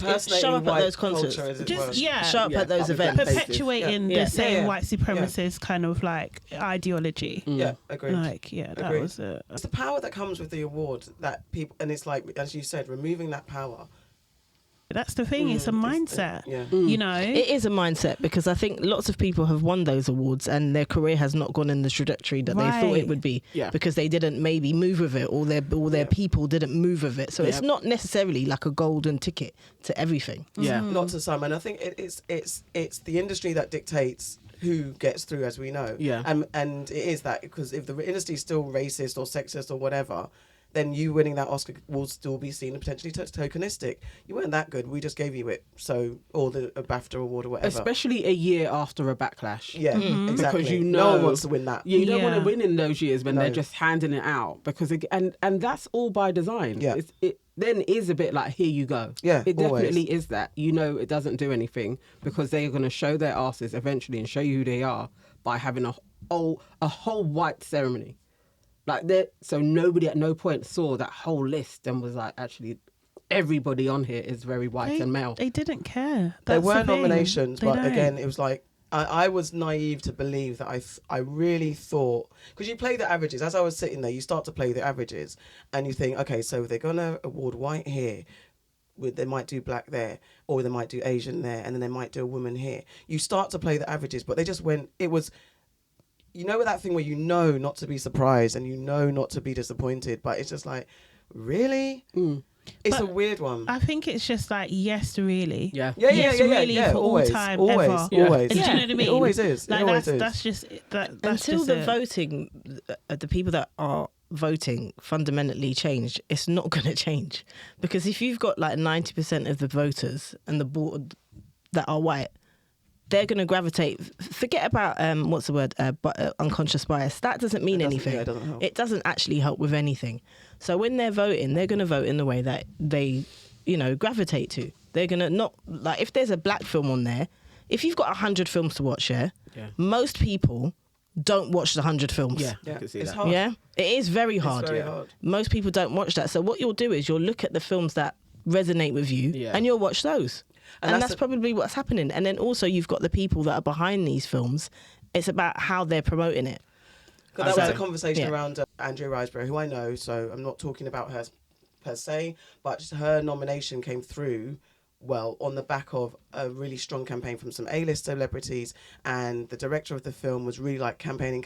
concerts. Show up at those events. Perpetuating the same white supremacist kind of like ideology. Yeah, agreed. Like, that was it. It's the power that comes with the award that people, and it's like, as you said, removing that power. That's the thing. It's a mindset. You know, it is a mindset, because I think lots of people have won those awards and their career has not gone in the trajectory that they thought it would be, because they didn't maybe move with it, or their people didn't move with it. So it's not necessarily like a golden ticket to everything. Not to some. And I think it's the industry that dictates who gets through, as we know. And it is that, because if the industry is still racist or sexist or whatever, then you winning that Oscar will still be seen potentially tokenistic. You weren't that good, we just gave you it. So, or a BAFTA award or whatever. Especially a year after a backlash. Yeah, exactly. Because you know, no one wants to win that. You don't want to win in those years when they're just handing it out. Because and that's all by design. Yeah. It then is a bit like, here you go. Yeah, it definitely always is that. You know, it doesn't do anything, because they're going to show their asses eventually and show you who they are by having a whole white ceremony. Like, so nobody at no point saw that whole list and was like, actually, everybody on here is very white and male. They didn't care. There were nominations, but again, it was like, I was naive to believe that I really thought, because you play the averages. As I was sitting there, you start to play the averages, and you think, okay, so they're going to award white here, they might do black there, or they might do Asian there, and then they might do a woman here. You start to play the averages, but they just went, it was... You know that thing where you know not to be surprised and you know not to be disappointed, but it's just like, really? It's a weird one. I think it's just like, yes, really. Yes, really, for always, all time, always, ever. Always. Do you know what I mean? It always is. Like, it always is. That's just that. That's Until just the voting, the people that are voting fundamentally changed, it's not going to change. Because if you've got like 90% of the voters and the board that are white, they're going to gravitate. Forget about what's the word? Unconscious bias. That doesn't mean anything. It doesn't help. It doesn't actually help with anything. So when they're voting, they're going to vote in the way that they, gravitate to. They're going to not, like, if there's a black film on there, if you've got 100 films to watch, most people don't watch the 100 films. I can see it's that. hard. Yeah, it is very hard. It's very hard. Most people don't watch that. So what you'll do is you'll look at the films that resonate with you, and you'll watch those. And that's probably what's happening. And then also you've got the people that are behind these films. It's about how they're promoting it. Because that was a conversation around Andrea Riseborough, who I know, so I'm not talking about her per se, but just her nomination came through, well, on the back of a really strong campaign from some A-list celebrities, and the director of the film was really like campaigning.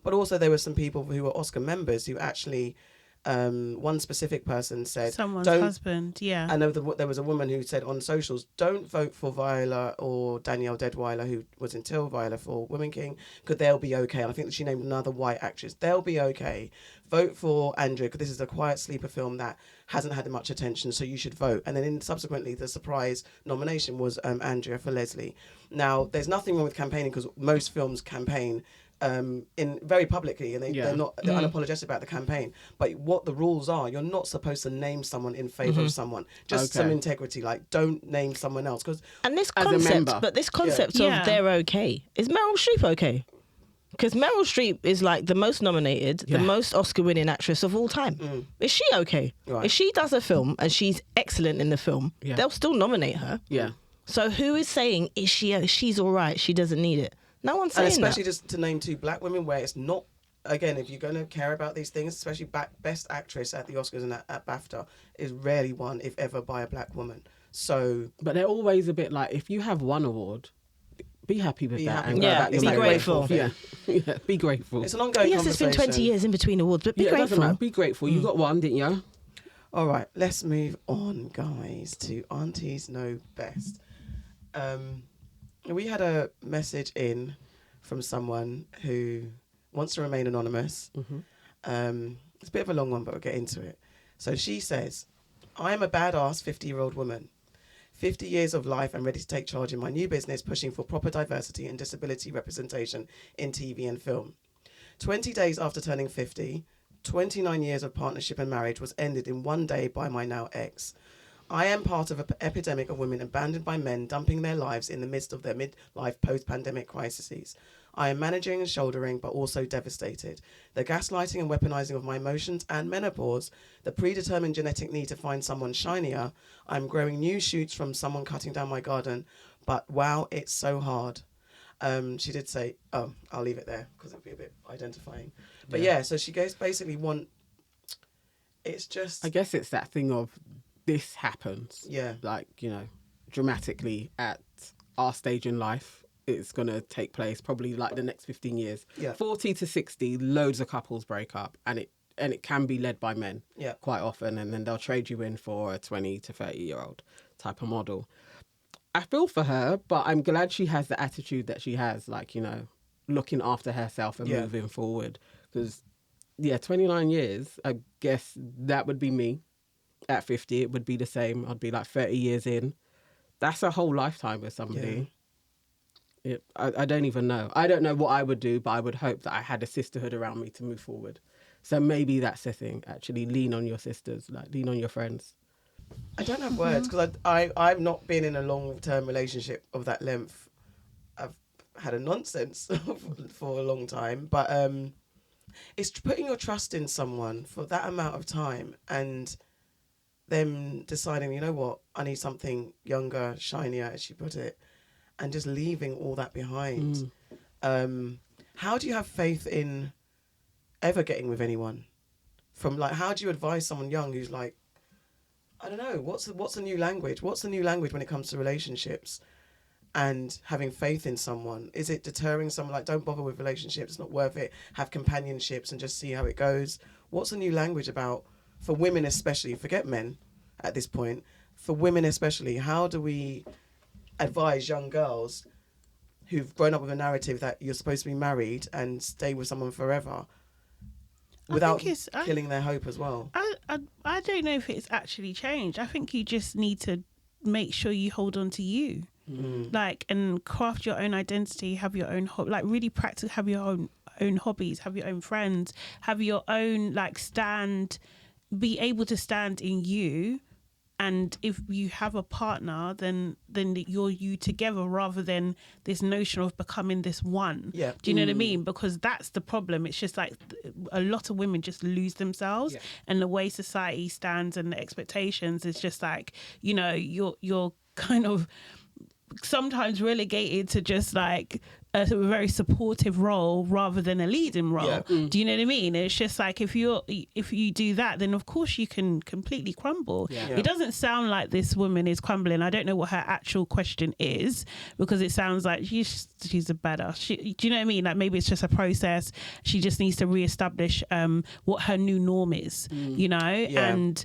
But also there were some people who were Oscar members who actually one specific person said, Someone's don't, husband, yeah. I know there was a woman who said on socials, don't vote for Viola or Danielle Deadwyler, who was in Till Viola, for Women King, because they'll be okay. And I think that she named another white actress. They'll be okay. Vote for Andrea, because this is a quiet sleeper film that hasn't had much attention, so you should vote. And then subsequently, the surprise nomination was Andrea for Leslie. Now, there's nothing wrong with campaigning, because most films campaign in very publicly, and they're unapologetic about the campaign. But what the rules are, you're not supposed to name someone in favour of someone. Just some integrity, like don't name someone else. And this concept, of they're okay. Is Meryl Streep okay? Because Meryl Streep is like the most nominated, the most Oscar-winning actress of all time. Is she okay? Right. If she does a film and she's excellent in the film, they'll still nominate her. Yeah. So who is saying she's all right? She doesn't need it. No one's saying that. And especially just to name two black women, where it's not. Again, if you're going to care about these things, especially Best Actress at the Oscars and at BAFTA is rarely won, if ever, by a black woman. So, but they're always a bit like, if you have one award, be happy with that. And be grateful. Yeah, be grateful. It's an ongoing conversation. It's been 20 years in between awards, but be grateful. Doesn't matter. Be grateful. You got one, didn't you? All right, let's move on, guys, to Aunties Know Best. We had a message in from someone who wants to remain anonymous. It's a bit of a long one, but we'll get into it. So she says, I am a badass 50-year-old woman. 50 years of life and ready to take charge in my new business, pushing for proper diversity and disability representation in TV and film. 20 days after turning 50, 29 years of partnership and marriage was ended in one day by my now ex. I am part of an epidemic of women abandoned by men dumping their lives in the midst of their midlife post-pandemic crises. I am managing and shouldering, but also devastated. The gaslighting and weaponizing of my emotions and menopause, the predetermined genetic need to find someone shinier. I'm growing new shoots from someone cutting down my garden, but wow, it's so hard. She did say, I'll leave it there because it'd be a bit identifying. But so she goes basically it's just... I guess it's that thing of this happens. Yeah. Like, dramatically at our stage in life. It's going to take place probably like the next 15 years. Yeah. 40 to 60, loads of couples break up, and it can be led by men quite often, and then they'll trade you in for a 20 to 30-year-old type of model. I feel for her, but I'm glad she has the attitude that she has, like, looking after herself and moving forward. Because, 29 years, I guess that would be me. At 50, it would be the same. I'd be like 30 years in. That's a whole lifetime with somebody. Yeah. I don't even know. I don't know what I would do, but I would hope that I had a sisterhood around me to move forward. So maybe that's the thing. Actually, lean on your sisters, like lean on your friends. I don't have words because I've not been in a long-term relationship of that length. I've had a nonsense for a long time, but it's putting your trust in someone for that amount of time and them deciding, you know what, I need something younger, shinier, as she put it. And just leaving all that behind. How do you have faith in ever getting with anyone? How do you advise someone young who's like, I don't know, what's the new language? What's the new language when it comes to relationships and having faith in someone? Is it deterring someone, like, don't bother with relationships, it's not worth it, have companionships and just see how it goes? What's the new language about, for women especially, forget men at this point, for women especially, how do we advise young girls who've grown up with a narrative that you're supposed to be married and stay with someone forever without killing their hope as well? I don't know if it's actually changed. I think you just need to make sure you hold on to you, and craft your own identity, have your own really practice, have your own hobbies, have your own friends, have your own stand, be able to stand in you. And if you have a partner, then you're you together rather than this notion of becoming this one. Yeah. Do you know what I mean? Because that's the problem. It's just like a lot of women just lose themselves, and the way society stands and the expectations is just like, you're kind of sometimes relegated to just a very supportive role rather than a leading role. Yeah. Do you know what I mean? It's just like if you do that, then of course you can completely crumble. Yeah. Yeah. It doesn't sound like this woman is crumbling. I don't know what her actual question is, because it sounds like she's a badass. Do you know what I mean? Like maybe it's just a process. She just needs to reestablish what her new norm is. You know, and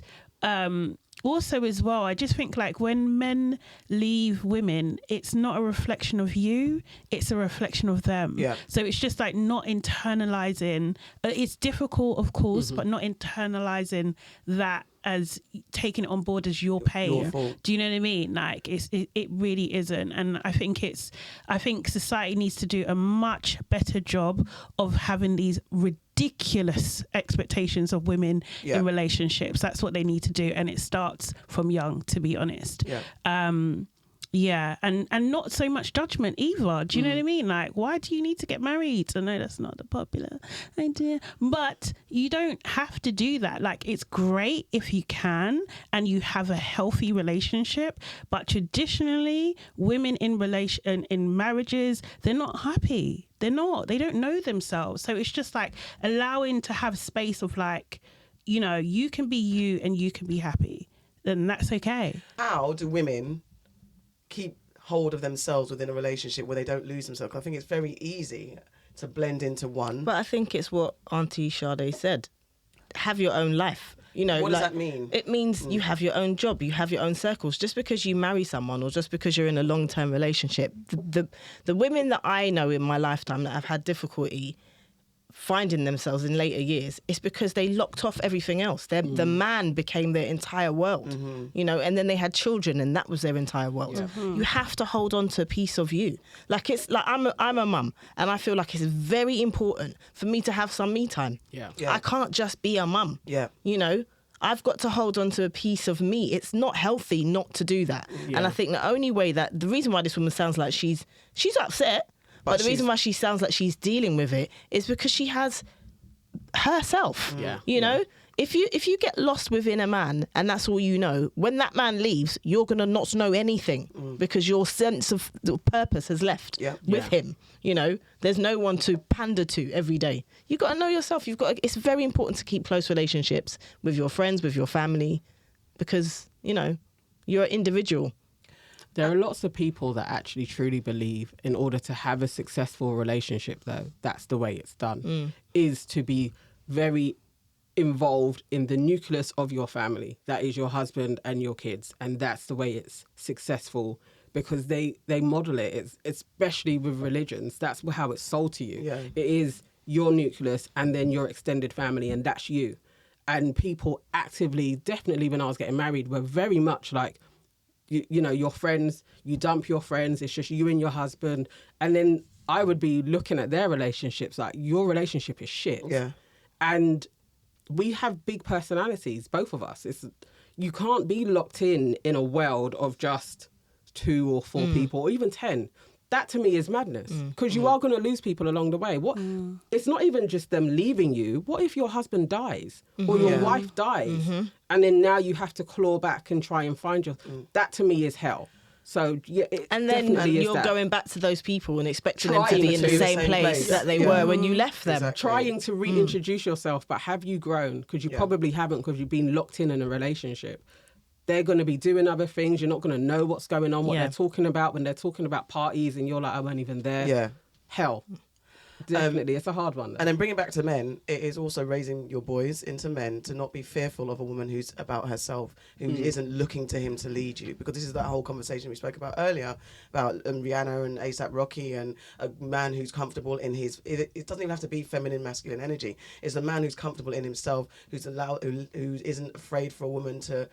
also as well, I just think like when men leave women, it's not a reflection of you, it's a reflection of them. Yeah. So it's just like not internalizing. It's difficult, of course, but not internalizing that as taking it on board as your pain. Your fault. Do you know what I mean? Like it really isn't. And I think society needs to do a much better job of having these ridiculous expectations of women Yeah. in relationships. That's what they need to do, and it starts from young, to be honest. Yeah. And not so much judgment either. Do you know what I mean? Like, why do you need to get married? I know that's not the popular idea, but you don't have to do that. Like, it's great if you can and you have a healthy relationship, but traditionally, women in marriages, they're not happy. They don't know themselves. So it's just like allowing to have space of like, you know, you can be you and you can be happy. Then that's okay. How do women keep hold of themselves within a relationship where they don't lose themselves? I think it's very easy to blend into one. But I think it's what Auntie Sade said. Have your own life. You know, What does that mean? It means you have your own job, you have your own circles. Just because you marry someone or just because you're in a long-term relationship, the women that I know in my lifetime that have had difficulty finding themselves in later years, it's because they locked off everything else. The man became their entire world, you know, and then they had children and that was their entire world. You have to hold on to a piece of you. Like, it's like I'm a mum and I feel like it's very important for me to have some me time. Yeah. Yeah. I can't just be a mum. Yeah. You know, I've got to hold on to a piece of me. It's not healthy not to do that. Yeah. And I think the reason why this woman sounds like she's upset, but the reason why she sounds like she's dealing with it is because she has herself. Yeah. You know, if you get lost within a man and that's all you know, when that man leaves, you're gonna not know anything because your sense of the purpose has left with him. You know, there's no one to pander to every day. You got to know yourself. It's very important to keep close relationships with your friends, with your family, because you know you're an individual. There are lots of people that actually truly believe in order to have a successful relationship, though, that's the way it's done, is to be very involved in the nucleus of your family. That is your husband and your kids. And that's the way it's successful because they model it. It's, especially with religions, that's how it's sold to you. Yeah. It is your nucleus and then your extended family, and that's you. And people actively, definitely when I was getting married, were very much like, you know, your friends, you dump your friends, it's just you and your husband. And then I would be looking at their relationships like, your relationship is shit. Yeah. And we have big personalities, both of us. You can't be locked in a world of just 2 or 4 people, or even 10. That to me is madness, because you are going to lose people along the way. It's not even just them leaving you. What if your husband dies or your wife dies, and then now you have to claw back and try and find your... That to me is hell. So yeah, and then you're going back to those people and expecting them to be in the same place that they were when you left them. Exactly. Trying to reintroduce yourself, but have you grown? Because you probably haven't, because you've been locked in a relationship. They're going to be doing other things. You're not going to know what's going on, what they're talking about when they're talking about parties, and you're like, I wasn't even there. Yeah. Hell. Definitely. It's a hard one, though. And then bring it back to men, it is also raising your boys into men to not be fearful of a woman who's about herself, who isn't looking to him to lead you. Because this is that whole conversation we spoke about earlier, about Rihanna and A$AP Rocky, and a man who's comfortable in his... It doesn't even have to be feminine, masculine energy. It's a man who's comfortable in himself, who isn't afraid for a woman to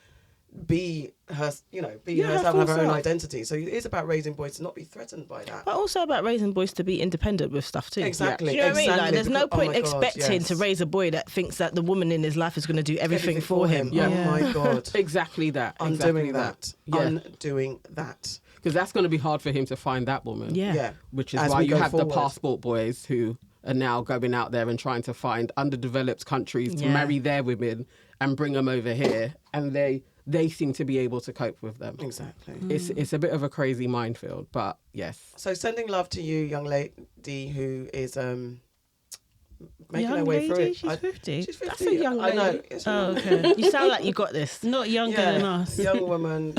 be her, herself, have her own identity. So it is about raising boys to not be threatened by that. But also about raising boys to be independent with stuff too. Exactly. Do you know what I mean? Like, there's no Because- point oh my God, expecting yes. to raise a boy that thinks that the woman in his life is going to do everything for him. Oh my God. Exactly that. Undoing that. Yeah. Undoing that. Because that's going to be hard for him to find that woman. Yeah. Yeah. Which is As why we you go have the forward. passport boys who are now going out there and trying to find underdeveloped countries to marry their women and bring them over here. And they they seem to be able to cope with them. Exactly. It's a bit of a crazy minefield, but yes. So sending love to you, young lady who is making Young her way through lady? it. She's 50. She's 50. That's a young I know. lady. It's Oh, okay. You sound like you got this. Not younger than us. young woman.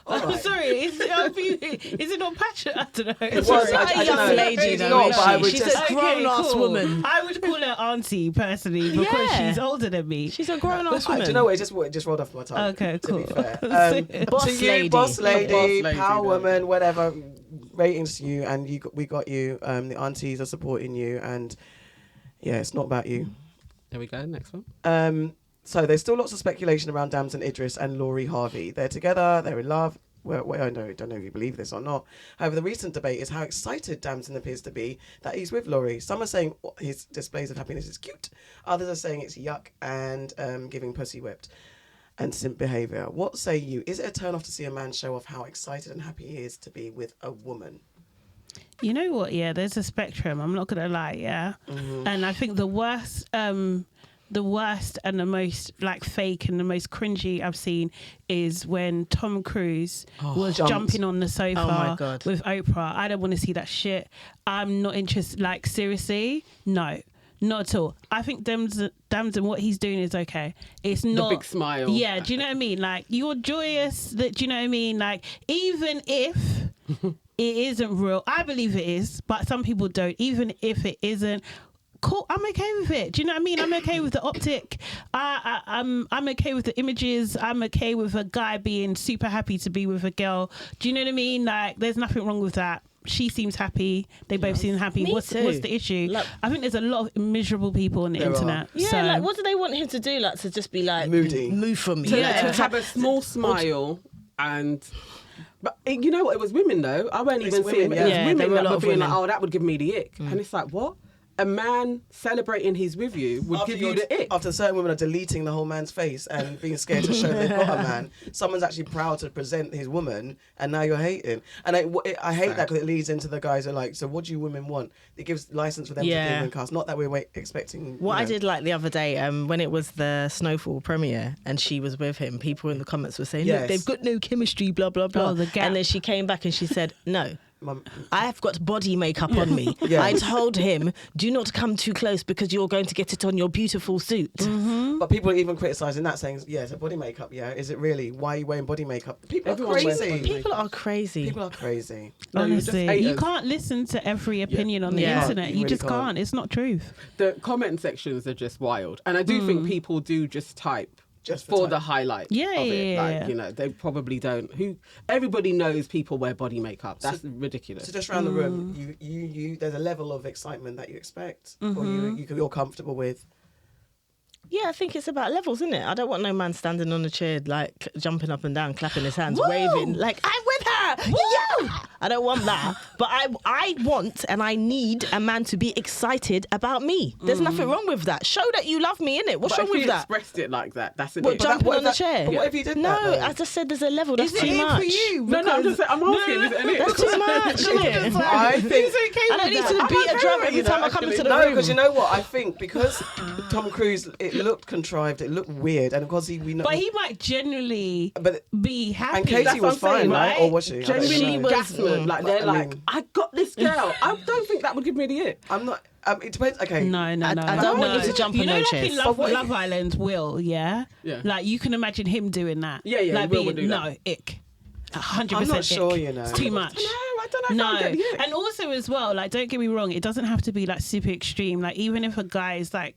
All I'm right. sorry. Is it not passionate? I don't know. It was. Not a I young don't know. lady, She's though, not, is but I she? would She's just. a grown-ass woman. I would call her auntie personally because Yeah. she's older than me. She's a grown-ass Do woman. you know what? It just rolled off my tongue. Okay, To be cool. fair. Boss to you, lady. boss lady, Boss lady, power no. woman, whatever. Ratings to you, and we got you. The aunties are supporting you, and yeah, it's not about you. There we go. Next one. So there's still lots of speculation around Damson Idris and Laurie Harvey. They're together. They're in love. Well, I don't know if you believe this or not. However, the recent debate is how excited Damson appears to be that he's with Laurie. Some are saying his displays of happiness is cute. Others are saying it's yuck and giving pussy whipped and simp behaviour. What say you? Is it a turn off to see a man show off how excited and happy he is to be with a woman? You know what? Yeah, there's a spectrum. I'm not gonna lie. Yeah, and I think the worst and the most like fake and the most cringy I've seen is when Tom Cruise was Jumped. jumping on the sofa Oh my God. with Oprah. I don't want to see that shit. I'm not interested. Like seriously, no. Not at all. I think Damson, what he's doing is okay. It's not big smile. Yeah, do you know what I mean? Like you're joyous. That do you know what I mean? Like even if it isn't real, I believe it is, but some people don't. Even if it isn't, cool. I'm okay with it. Do you know what I mean? I'm okay with the optic. I'm okay with the images. I'm okay with a guy being super happy to be with a girl. Do you know what I mean? Like there's nothing wrong with that. She seems happy. They both seem happy. Me What's too. the issue? Like- I think there's a lot of miserable people on the There are. internet. Yeah, so. like what do they want him to do? Like to just be like Moody. move for me. To, Yeah. to have a small smile and. But you know what? It was women though. I won't It's even see it. women, It was yeah. Yeah, there women were a that lot were of being like, women. "Oh, that would give me the ick," and it's like, what? A man celebrating he's with you would give you the ick. After certain women are deleting the whole man's face and being scared to show they've got a man, someone's actually proud to present his woman, and now you're hating. And I hate that because it leads into the guys who are like, so what do you women want? It gives license for them to Yeah. do and cast. Not that we're expecting. What you I know. did like the other day, when it was the Snowfall premiere and she was with him, people in the comments were saying, Yes. look, they've got no chemistry, blah, blah, blah. Oh, the gap. And then she came back and she said, no. Mum- I've got body makeup on me. Yeah. I told him, do not come too close because you're going to get it on your beautiful suit. But people are even criticising that, saying, yeah, it's a body makeup, yeah. Is it really? Why are you wearing body makeup? People Everyone are wears crazy. body People are crazy. People are crazy. No, you're just Honestly, you haters. can't listen to every opinion on the Yeah. internet. You You really just can't. can't. It's not truth. The comment sections are just wild, and I do think people do just type. Just for type. the highlight Yeah, of it. yeah, Like, yeah. you know, they probably don't. Everybody knows people wear body makeup. That's ridiculous. So just around the room, you there's a level of excitement that you expect, or you're comfortable with. Yeah, I think it's about levels, isn't it? I don't want no man standing on a chair, like jumping up and down, clapping his hands, Woo! waving, like, I'm with her! Yeah! I don't want that. But I want and I need a man to be excited about me. There's nothing wrong with that. Show that you love me, innit? What's But wrong if with he that? expressed it like that, that's an What, ick. jumping what on the if that- chair? but what if he did no, that, though? I just said there's a level. That's Is too it much. for you? No, I'm just saying, I'm asking, is it an ick? That's too much, innit? I think I don't need to beat a drum every time I come into the no, room. because you know what? I think because Tom Cruise, it looked contrived, it looked weird, and because we know. But he might genuinely But be happy. and Katie That's was what I'm saying, fine, right? right? Or was she? I don't Genuinely know. gasment. Like, they're I like, mean- I got this girl. I don't think that would give me the ick. I'm not. It depends. Okay. No. I don't want you to jump you on know, no like chairs. in But what if- Love Island, Will, yeah? Yeah. Like, you can imagine him doing that. Yeah, yeah, like Will would being, do that. no, ick. 100% I'm not ick. sure, you know. It's too much. No, I don't know if I'll No, get the ick. and also as well, like, don't get me wrong, it doesn't have to be like super extreme. Like, even if a guy is like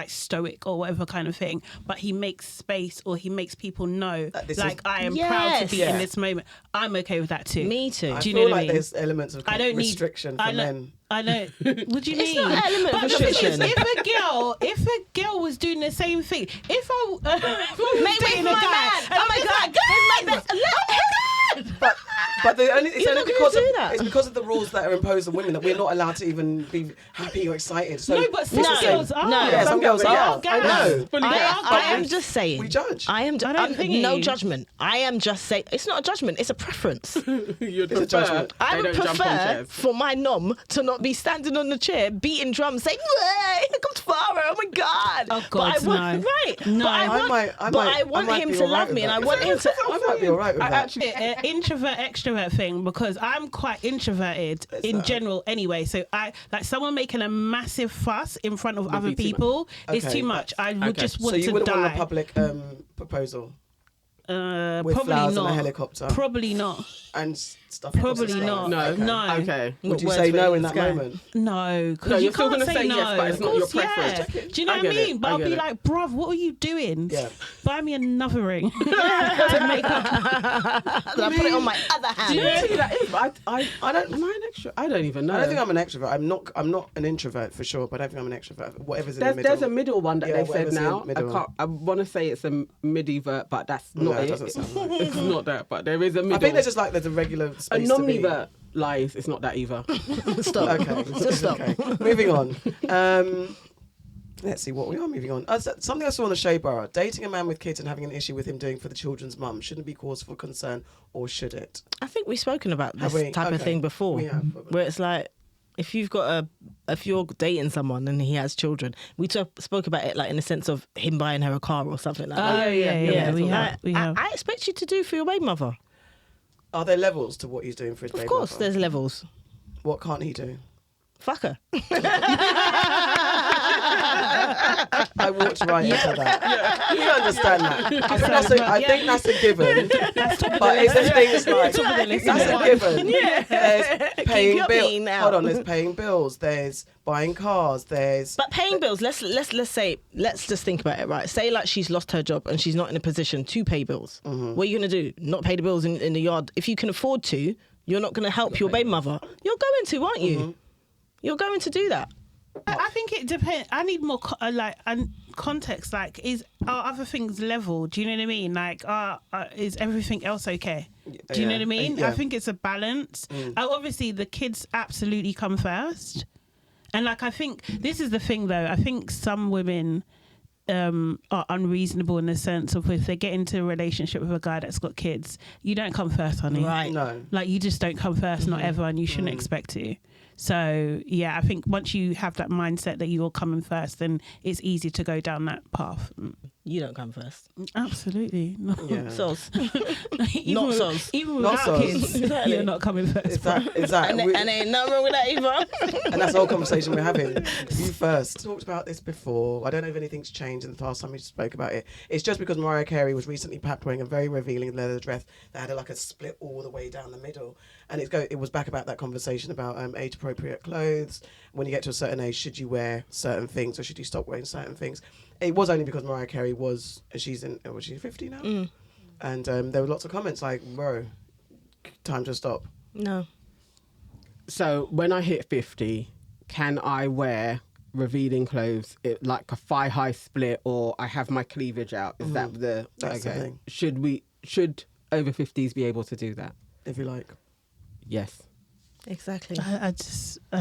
stoic or whatever kind of thing, but he makes space or he makes people know, That this like, is- I am proud to be Yes. in this moment. I'm okay with that too. Me too. I Do you feel know what I like mean? there's elements of I don't restriction need. for I know. men. I know. What do you It's mean? not an element of But the thing is, restriction. if a girl was doing the same thing, if I was Make way dating for a my guy, man. and Oh I'm my just God. like, Here's my best. But But it's You're only not gonna because do that. it's because of the rules that are imposed on women that we're not allowed to even be happy or excited. So No, but some girls are. No. yeah, some girls are. Girls. I know. Fully I am just saying. We judge. I am. I don't think no you- judgment. I am just saying. It's not a judgment. It's a preference. You'd It's a judgment. I they would don't jump on prefer chairs. for my nom to not be standing on the chair, beating drums, saying, "Hey, here comes Farah! Oh my God!" Oh, But I God, want, no. right? No. But I want might him be to all right love with me, and that. I want him to. I might be all right with I that. actually Introvert extrovert thing, because I'm quite introverted in general anyway. So I like someone making a massive fuss in front of other be too people is Okay, too much. I would okay. just So want you to wouldn't die. want a public proposal with Probably flowers and a not. helicopter Probably not. and stuff. across the Probably sky? not. no. No. Okay. Would you Words say for no the in that sky. moment? No, because No, you you're still can't gonna say say no. yes, but it's Of not your course, preference. yeah. Do you know I what I get it, mean? But I I'll get be it. like, bruv, what are you doing? Yeah. Buy me another ring to make up. And I put it on my other hand. Maybe that is, but I don't- Am I an extra? I don't even know. I don't think I'm an extrovert. I'm not an introvert for sure, but I don't think I'm an extrovert. Whatever's in the middle. There's a middle one that Yeah, they said whatever's in now. the middle. I want to say it's a midivert, but that's No, not it it. doesn't sound like It's not that, but there is a middle. I think there's a regular a space to be. nomnivert lies. It's not that either. Stop. Okay, Just stop. okay. Moving on. Let's see what we are moving on. Something I saw on the Shea Bar: dating a man with kids and having an issue with him doing for the children's mum shouldn't be cause for concern, or should it? I think we've spoken about Have this we? type of Okay. thing before, We have. where it's like if you're dating someone and he has children, we spoke about it like in the sense of him buying her a car or something like that. Yeah, we Like, have. We have. I expect you to do for your baby mother. Are there levels to what he's doing for his Of baby course, mother? there's levels. What can't he do? Fuck her. I walked right into that. We understand that. I think that's a given. But is there things like that's a given? There's paying your bills. bean out. Hold on, there's paying bills. There's buying cars. There's But paying bills, let's just think about it, right? Say like she's lost her job and she's not in a position to pay bills. Mm-hmm. What are you gonna do? Not pay the bills in the yard? If you can afford to, you're not gonna help your baby mother. You're going to, aren't you? Mm-hmm. You're going to do that. I think it depends. I need more context. Like, are other things level? Do you know what I mean? Like, is everything else okay? Do you know what I mean? Yeah. I think it's a balance. Obviously, the kids absolutely come first, and like I think this is the thing though. I think some women are unreasonable in the sense of if they get into a relationship with a guy that's got kids, you don't come first, honey. Right. no. Like you just don't come first, not ever, and you shouldn't expect to. So yeah, I think once you have that mindset that you're coming first, then it's easy to go down that path. You don't come first. Absolutely, no. Yeah. Soz. even Not with- soz. Even Not without soz. kids, Exactly. you're not coming first. Is that And ain't nothing wrong with that either. and that's the whole conversation we're having. You first. Talked about this before. I don't know if anything's changed in the past time we spoke about it. It's just because Mariah Carey was recently packed wearing a very revealing leather dress that had like a split all the way down the middle. And it was back about that conversation about age-appropriate clothes. When you get to a certain age, should you wear certain things or should you stop wearing certain things? It was only because Mariah Carey was she 50 now? And there were lots of comments like, bro, time to stop. No. So when I hit 50, can I wear revealing clothes, like a thigh-high split, or I have my cleavage out? Is that the That's the thing. Should over 50s be able to do that? If you like. Yes. Exactly. I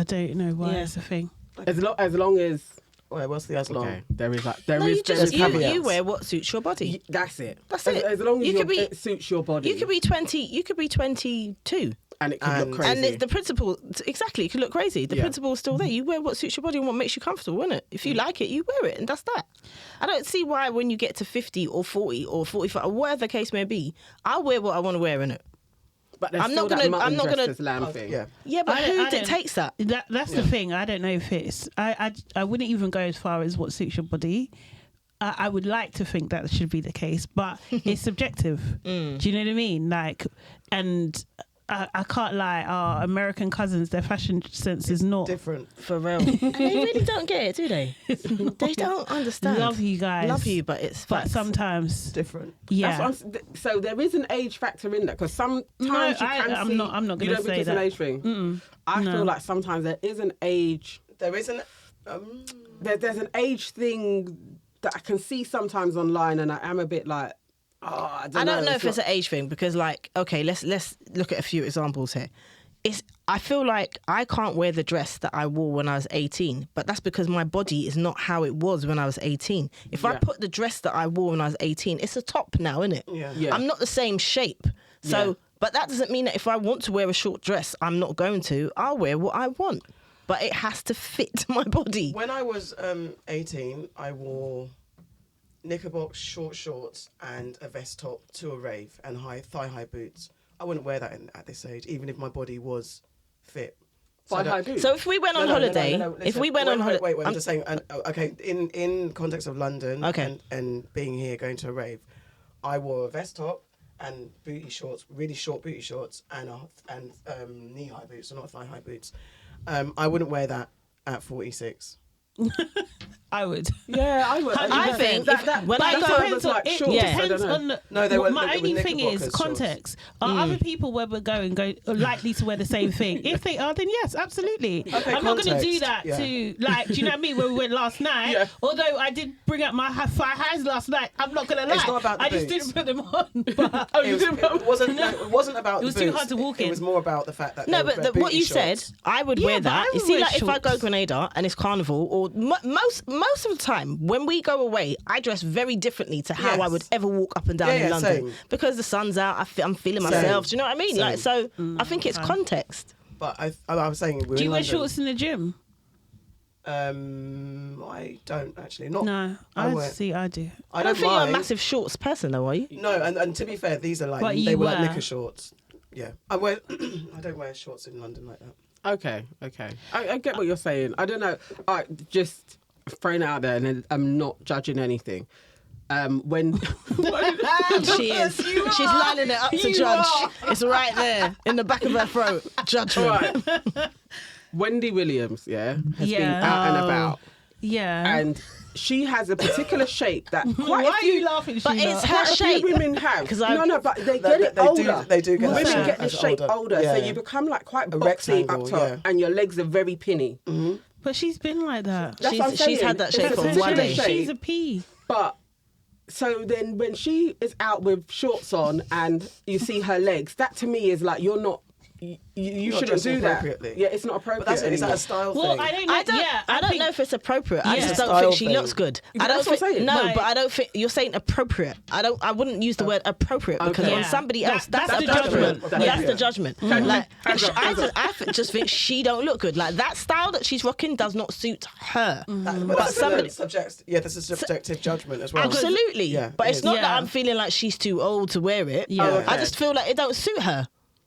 don't know why Yeah. it's a thing. As long as Wait, what's the as long? okay, there is like there No, is you there just is you caveats. wear what suits your body. that's it. That's as, it. As long as You could be- it suits your body. You could be 20. You could be 22. and it could And- look crazy. And the principle, exactly, it could look crazy. The Yeah. principle is still there. You wear what suits your body and what makes you comfortable, isn't it? If you like it, you wear it, and that's that. I don't see why when you get to 50 or 40 or 45, or whatever the case may be, I'll wear what I want to wear, innit? but there's I'm still not that gonna- mutton I'm not dressed gonna- as lamb thing. Yeah. Yeah, but I who don't- dictates that? That's the thing. I don't know if it's. I wouldn't even go as far as what suits your body. I would like to think that should be the case, but it's subjective. Do you know what I mean? Like, and I can't lie. Our American cousins, their fashion sense is not. Different. For real. And they really don't get it, do they? They don't understand. Love you guys. Love you, but it's But facts. sometimes, Different. yeah. That's what so there is an age factor in that because sometimes you can I'm see. not you gonna don't think say it's an that. age thing. I No. feel like sometimes there is an age. There isn't. There's an age thing that I can see sometimes online, and I am a bit like, I don't know if it's an age thing because, like, okay, let's look at a few examples here. I feel like I can't wear the dress that I wore when I was 18, but that's because my body is not how it was when I was 18. If I put the dress that I wore when I was 18, it's a top now, isn't it? Yeah. I'm not the same shape. So, but that doesn't mean that if I want to wear a short dress, I'm not going to. I'll wear what I want, but it has to fit my body. When I was 18, I wore knickerbocker, short shorts, and a vest top to a rave and thigh-high boots. I wouldn't wear that at this age, even if my body was fit. Thigh-high boots? So if we went on holiday, if we went on holiday... Wait, I'm just saying, okay, in context of London and being here, going to a rave, I wore a vest top and booty shorts, really short booty shorts, and knee-high boots, so not thigh-high boots. I wouldn't wear that at 46. I would. Yeah, I would. I think when I go, depends on the. No, they were. My only thing is context. Are other people where we're going likely to wear the same thing? If they are, then yes, absolutely. Okay, I'm not going to do that to like. Do you know what I mean? When we went last night, Yeah. although I did bring up my thigh highs last night, I'm not going to lie. It's not about the I just boots. didn't put them on. But It wasn't about. It was the too boots. hard to walk in. It was more about the fact that. no, they were but what booty you shorts. said, I would Yeah, wear but I that. You would see, wear like if I go shorts. Grenada and it's carnival, or most of the time when we go away, I dress very differently to how I Yes. would ever walk up and down in London same. because the sun's out. I'm feeling Same. myself. Do you know what I mean? Same. Like, so I think it's context. But I was saying, we're do you in wear London. shorts in the gym? I don't actually. Not. No, I I wear- see. I do. I I don't don't think you're a mind. massive shorts person, though, are you? No, and to be fair, these are like But they you were like were. knicker shorts. Yeah, I wear. I don't wear shorts in London like that. Okay. I get what you're saying. I don't know. Just throwing it out there, and then I'm not judging anything. When She is. She's lining it up to You judge. are. It's right there in the back of her throat. Judgment. right, Wendy Williams, has been Yeah. out and about, Yeah. and she has a particular shape that Why quite a are few. you laughing? But Sheila? it's her Quite a few shape. women have. 'Cause I- No, but they get it older. They do get Women that get the as shape older, Yeah. so you become like quite A boxy rectangle, up top, yeah. and your legs are very pinny. But she's been like that. That's what I'm She's had saying. that It's shape a for particular one day. shape. She's a P. But so then when she is out with shorts on and you see her legs, that to me is like you're not. You Not shouldn't dressing do that. appropriately. Yeah, it's not appropriate. But that's it. Is that anymore. a style Well, thing? I don't know. I don't know if it's appropriate. I Yeah. just don't Style think she thing. looks good. Yeah, I don't that's what I'm think, saying. no, Like- but I don't think you're saying appropriate. I wouldn't use the word appropriate because Okay. on Yeah. somebody else, that's That's a the judgment. judgment. That's Yeah. the judgment. Like I just think she don't look good. Like that style that she's rocking does not suit her. But that's somebody- that's a subjective judgment as well. Absolutely. Yeah, But it it's is. not that Yeah. I'm feeling like she's too old to wear it. Yeah. Oh, okay. I just feel like it don't suit her.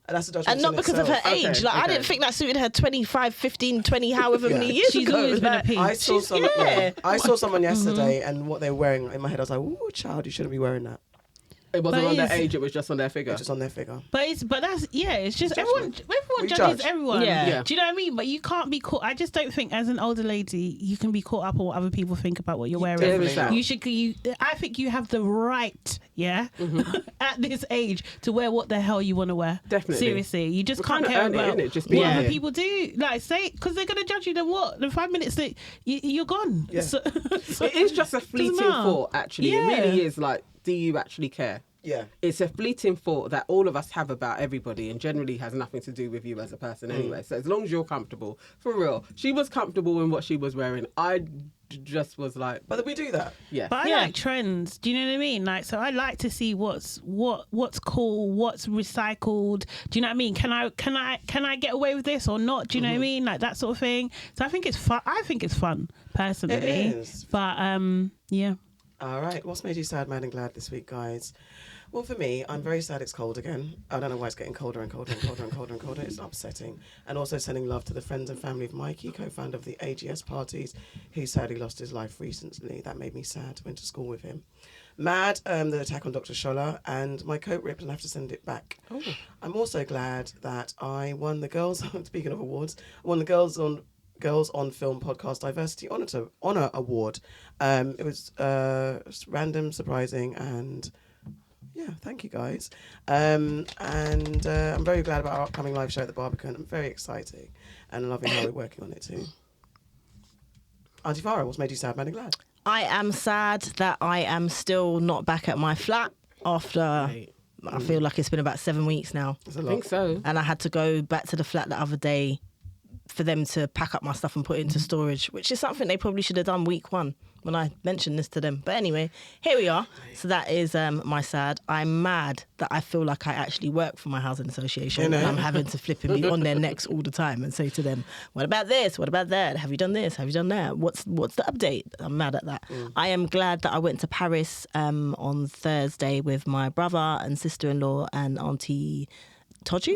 And that's a judgment. And not in because of her itself. age. Okay, Like I okay. didn't think that suited her 25, 15, 20, however many years She's ago. always been a Like, P. I saw someone. yeah. Yeah, I saw someone yesterday, and what they were wearing in my head, I was like, "Ooh, child, you shouldn't be wearing that." It wasn't But on their it's- age; it was just on their figure. It's just on their figure. But that's it's just everyone We judges judge. everyone. Yeah. Do you know what I mean? But you can't be caught. I just don't think as an older lady you can be caught up on what other people think about what you're wearing. There is that. You should. I think you have the right, at this age to wear what the hell you want to wear. Definitely. Seriously, you just We can't kinda care earn it, about innit? Just what being other here. people do. Like say because they're gonna judge you. Then what? In 5 minutes that you're gone. Yeah. So, It is just a fleeting matter. thought, actually. Yeah. It really is. Like, do you actually care? Yeah. It's a fleeting thought that all of us have about everybody and generally has nothing to do with you as a person anyway. So as long as you're comfortable, for real. She was comfortable in what she was wearing. I just was like, But we do that. yeah. But I Yeah. like trends. Do you know what I mean? Like, so I like to see what's cool, what's recycled. Do you know what I mean? Can I get away with this or not? Do you know what I mean? Like that sort of thing. So I think it's fun. I think it's fun personally. It is. But yeah. All right. What's made you sad, mad, and glad this week, guys? Well, for me, I'm very sad it's cold again. I don't know why it's getting colder and colder and colder and colder and colder. It's upsetting. And also sending love to the friends and family of Mikey, co-founder of the AGS parties, who sadly lost his life recently. That made me sad. Went to school with him. Mad, the attack on Dr Shola, and my coat ripped and I have to send it back. Oh. I'm also glad that I won the Girls, speaking of awards, I won the Girls on Film Podcast Diversity Honor Award. It was random, surprising, and yeah, thank you guys. And I'm very glad about our upcoming live show at the Barbican. I'm very excited and loving how we're working on it too. Auntie Farah, what's made you sad, mad, and glad? I am sad that I am still not back at my flat. after I feel like it's been about 7 weeks now. It's a I lot. think so. And I had to go back to the flat the other day for them to pack up my stuff and put it into storage, which is something they probably should have done week 1 when I mentioned this to them. But anyway, here we are. So that is my sad. I'm mad that I feel like I actually work for my housing association and I'm having to flip and be on their necks all the time and say to them, what about this? What about that? Have you done this? Have you done that? What's the update? I'm mad at that. I am glad that I went to Paris on Thursday with my brother and sister-in-law and auntie Toju.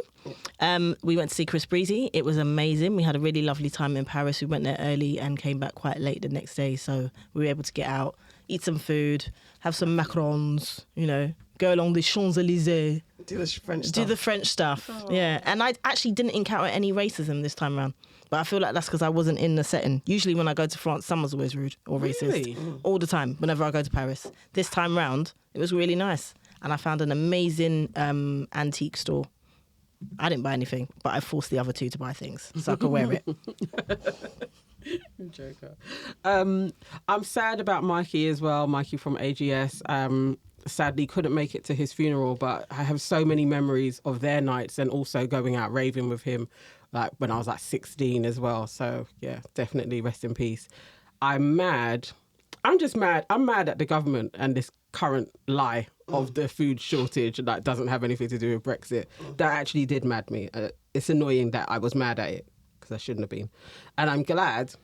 We went to see Chris Breezy. It was amazing. We had a really lovely time in Paris. We went there early and came back quite late the next day. So we were able to get out, eat some food, have some macarons, go along the Champs-Élysées. Do the French stuff. Do the French stuff. Yeah. And I actually didn't encounter any racism this time around. But I feel like that's because I wasn't in the setting. Usually when I go to France, someone's always rude or racist. Really? All the time, whenever I go to Paris. This time round, it was really nice. And I found an amazing antique store. I didn't buy anything, but I forced the other 2 to buy things so I could wear it. Joker. I'm sad about Mikey as well. Mikey from AGS. Sadly couldn't make it to his funeral, but I have so many memories of their nights and also going out raving with him, like when I was like 16 as well. So yeah, definitely rest in peace. I'm mad. I'm just mad. I'm mad at the government and this current lie of the food shortage that doesn't have anything to do with Brexit. That actually did mad me. It's annoying that I was mad at it because I shouldn't have been. And I'm glad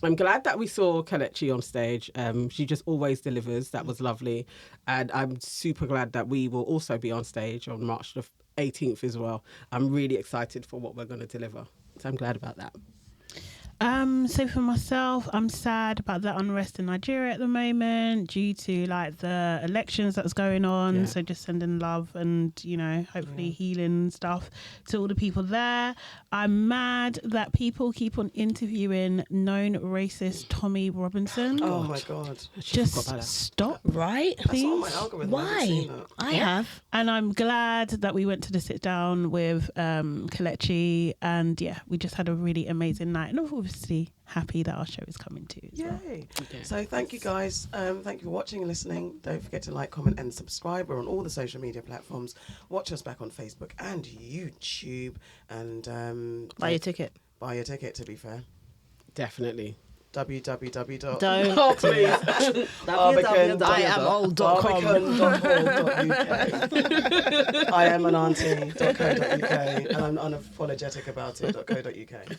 that we saw Kelechi on stage. She just always delivers. That was lovely. And I'm super glad that we will also be on stage on March the 18th as well. I'm really excited for what we're going to deliver. So I'm glad about that. So for myself, I'm sad about the unrest in Nigeria at the moment due to like the elections that's going on. Yeah. So just sending love and, hopefully healing stuff to all the people there. I'm mad that people keep on interviewing known racist Tommy Robinson. Oh my God. Just stop. Right? That's not on my Please. algorithm. I haven't Why? seen that. I have. And I'm glad that we went to the sit down with Kelechi, and yeah, we just had a really amazing night. And obviously happy that our show is coming too. As well. Yay. So thank you guys. Thank you for watching and listening. Don't forget to like, comment and subscribe. We're on all the social media platforms. Watch us back on Facebook and YouTube. And Buy your ticket. Buy your ticket, to be fair. Definitely. www. Don't. Oh, please. I am old.com. Barbican.org.uk. I am an auntie.co.uk. And I'm unapologetic about it.co.uk.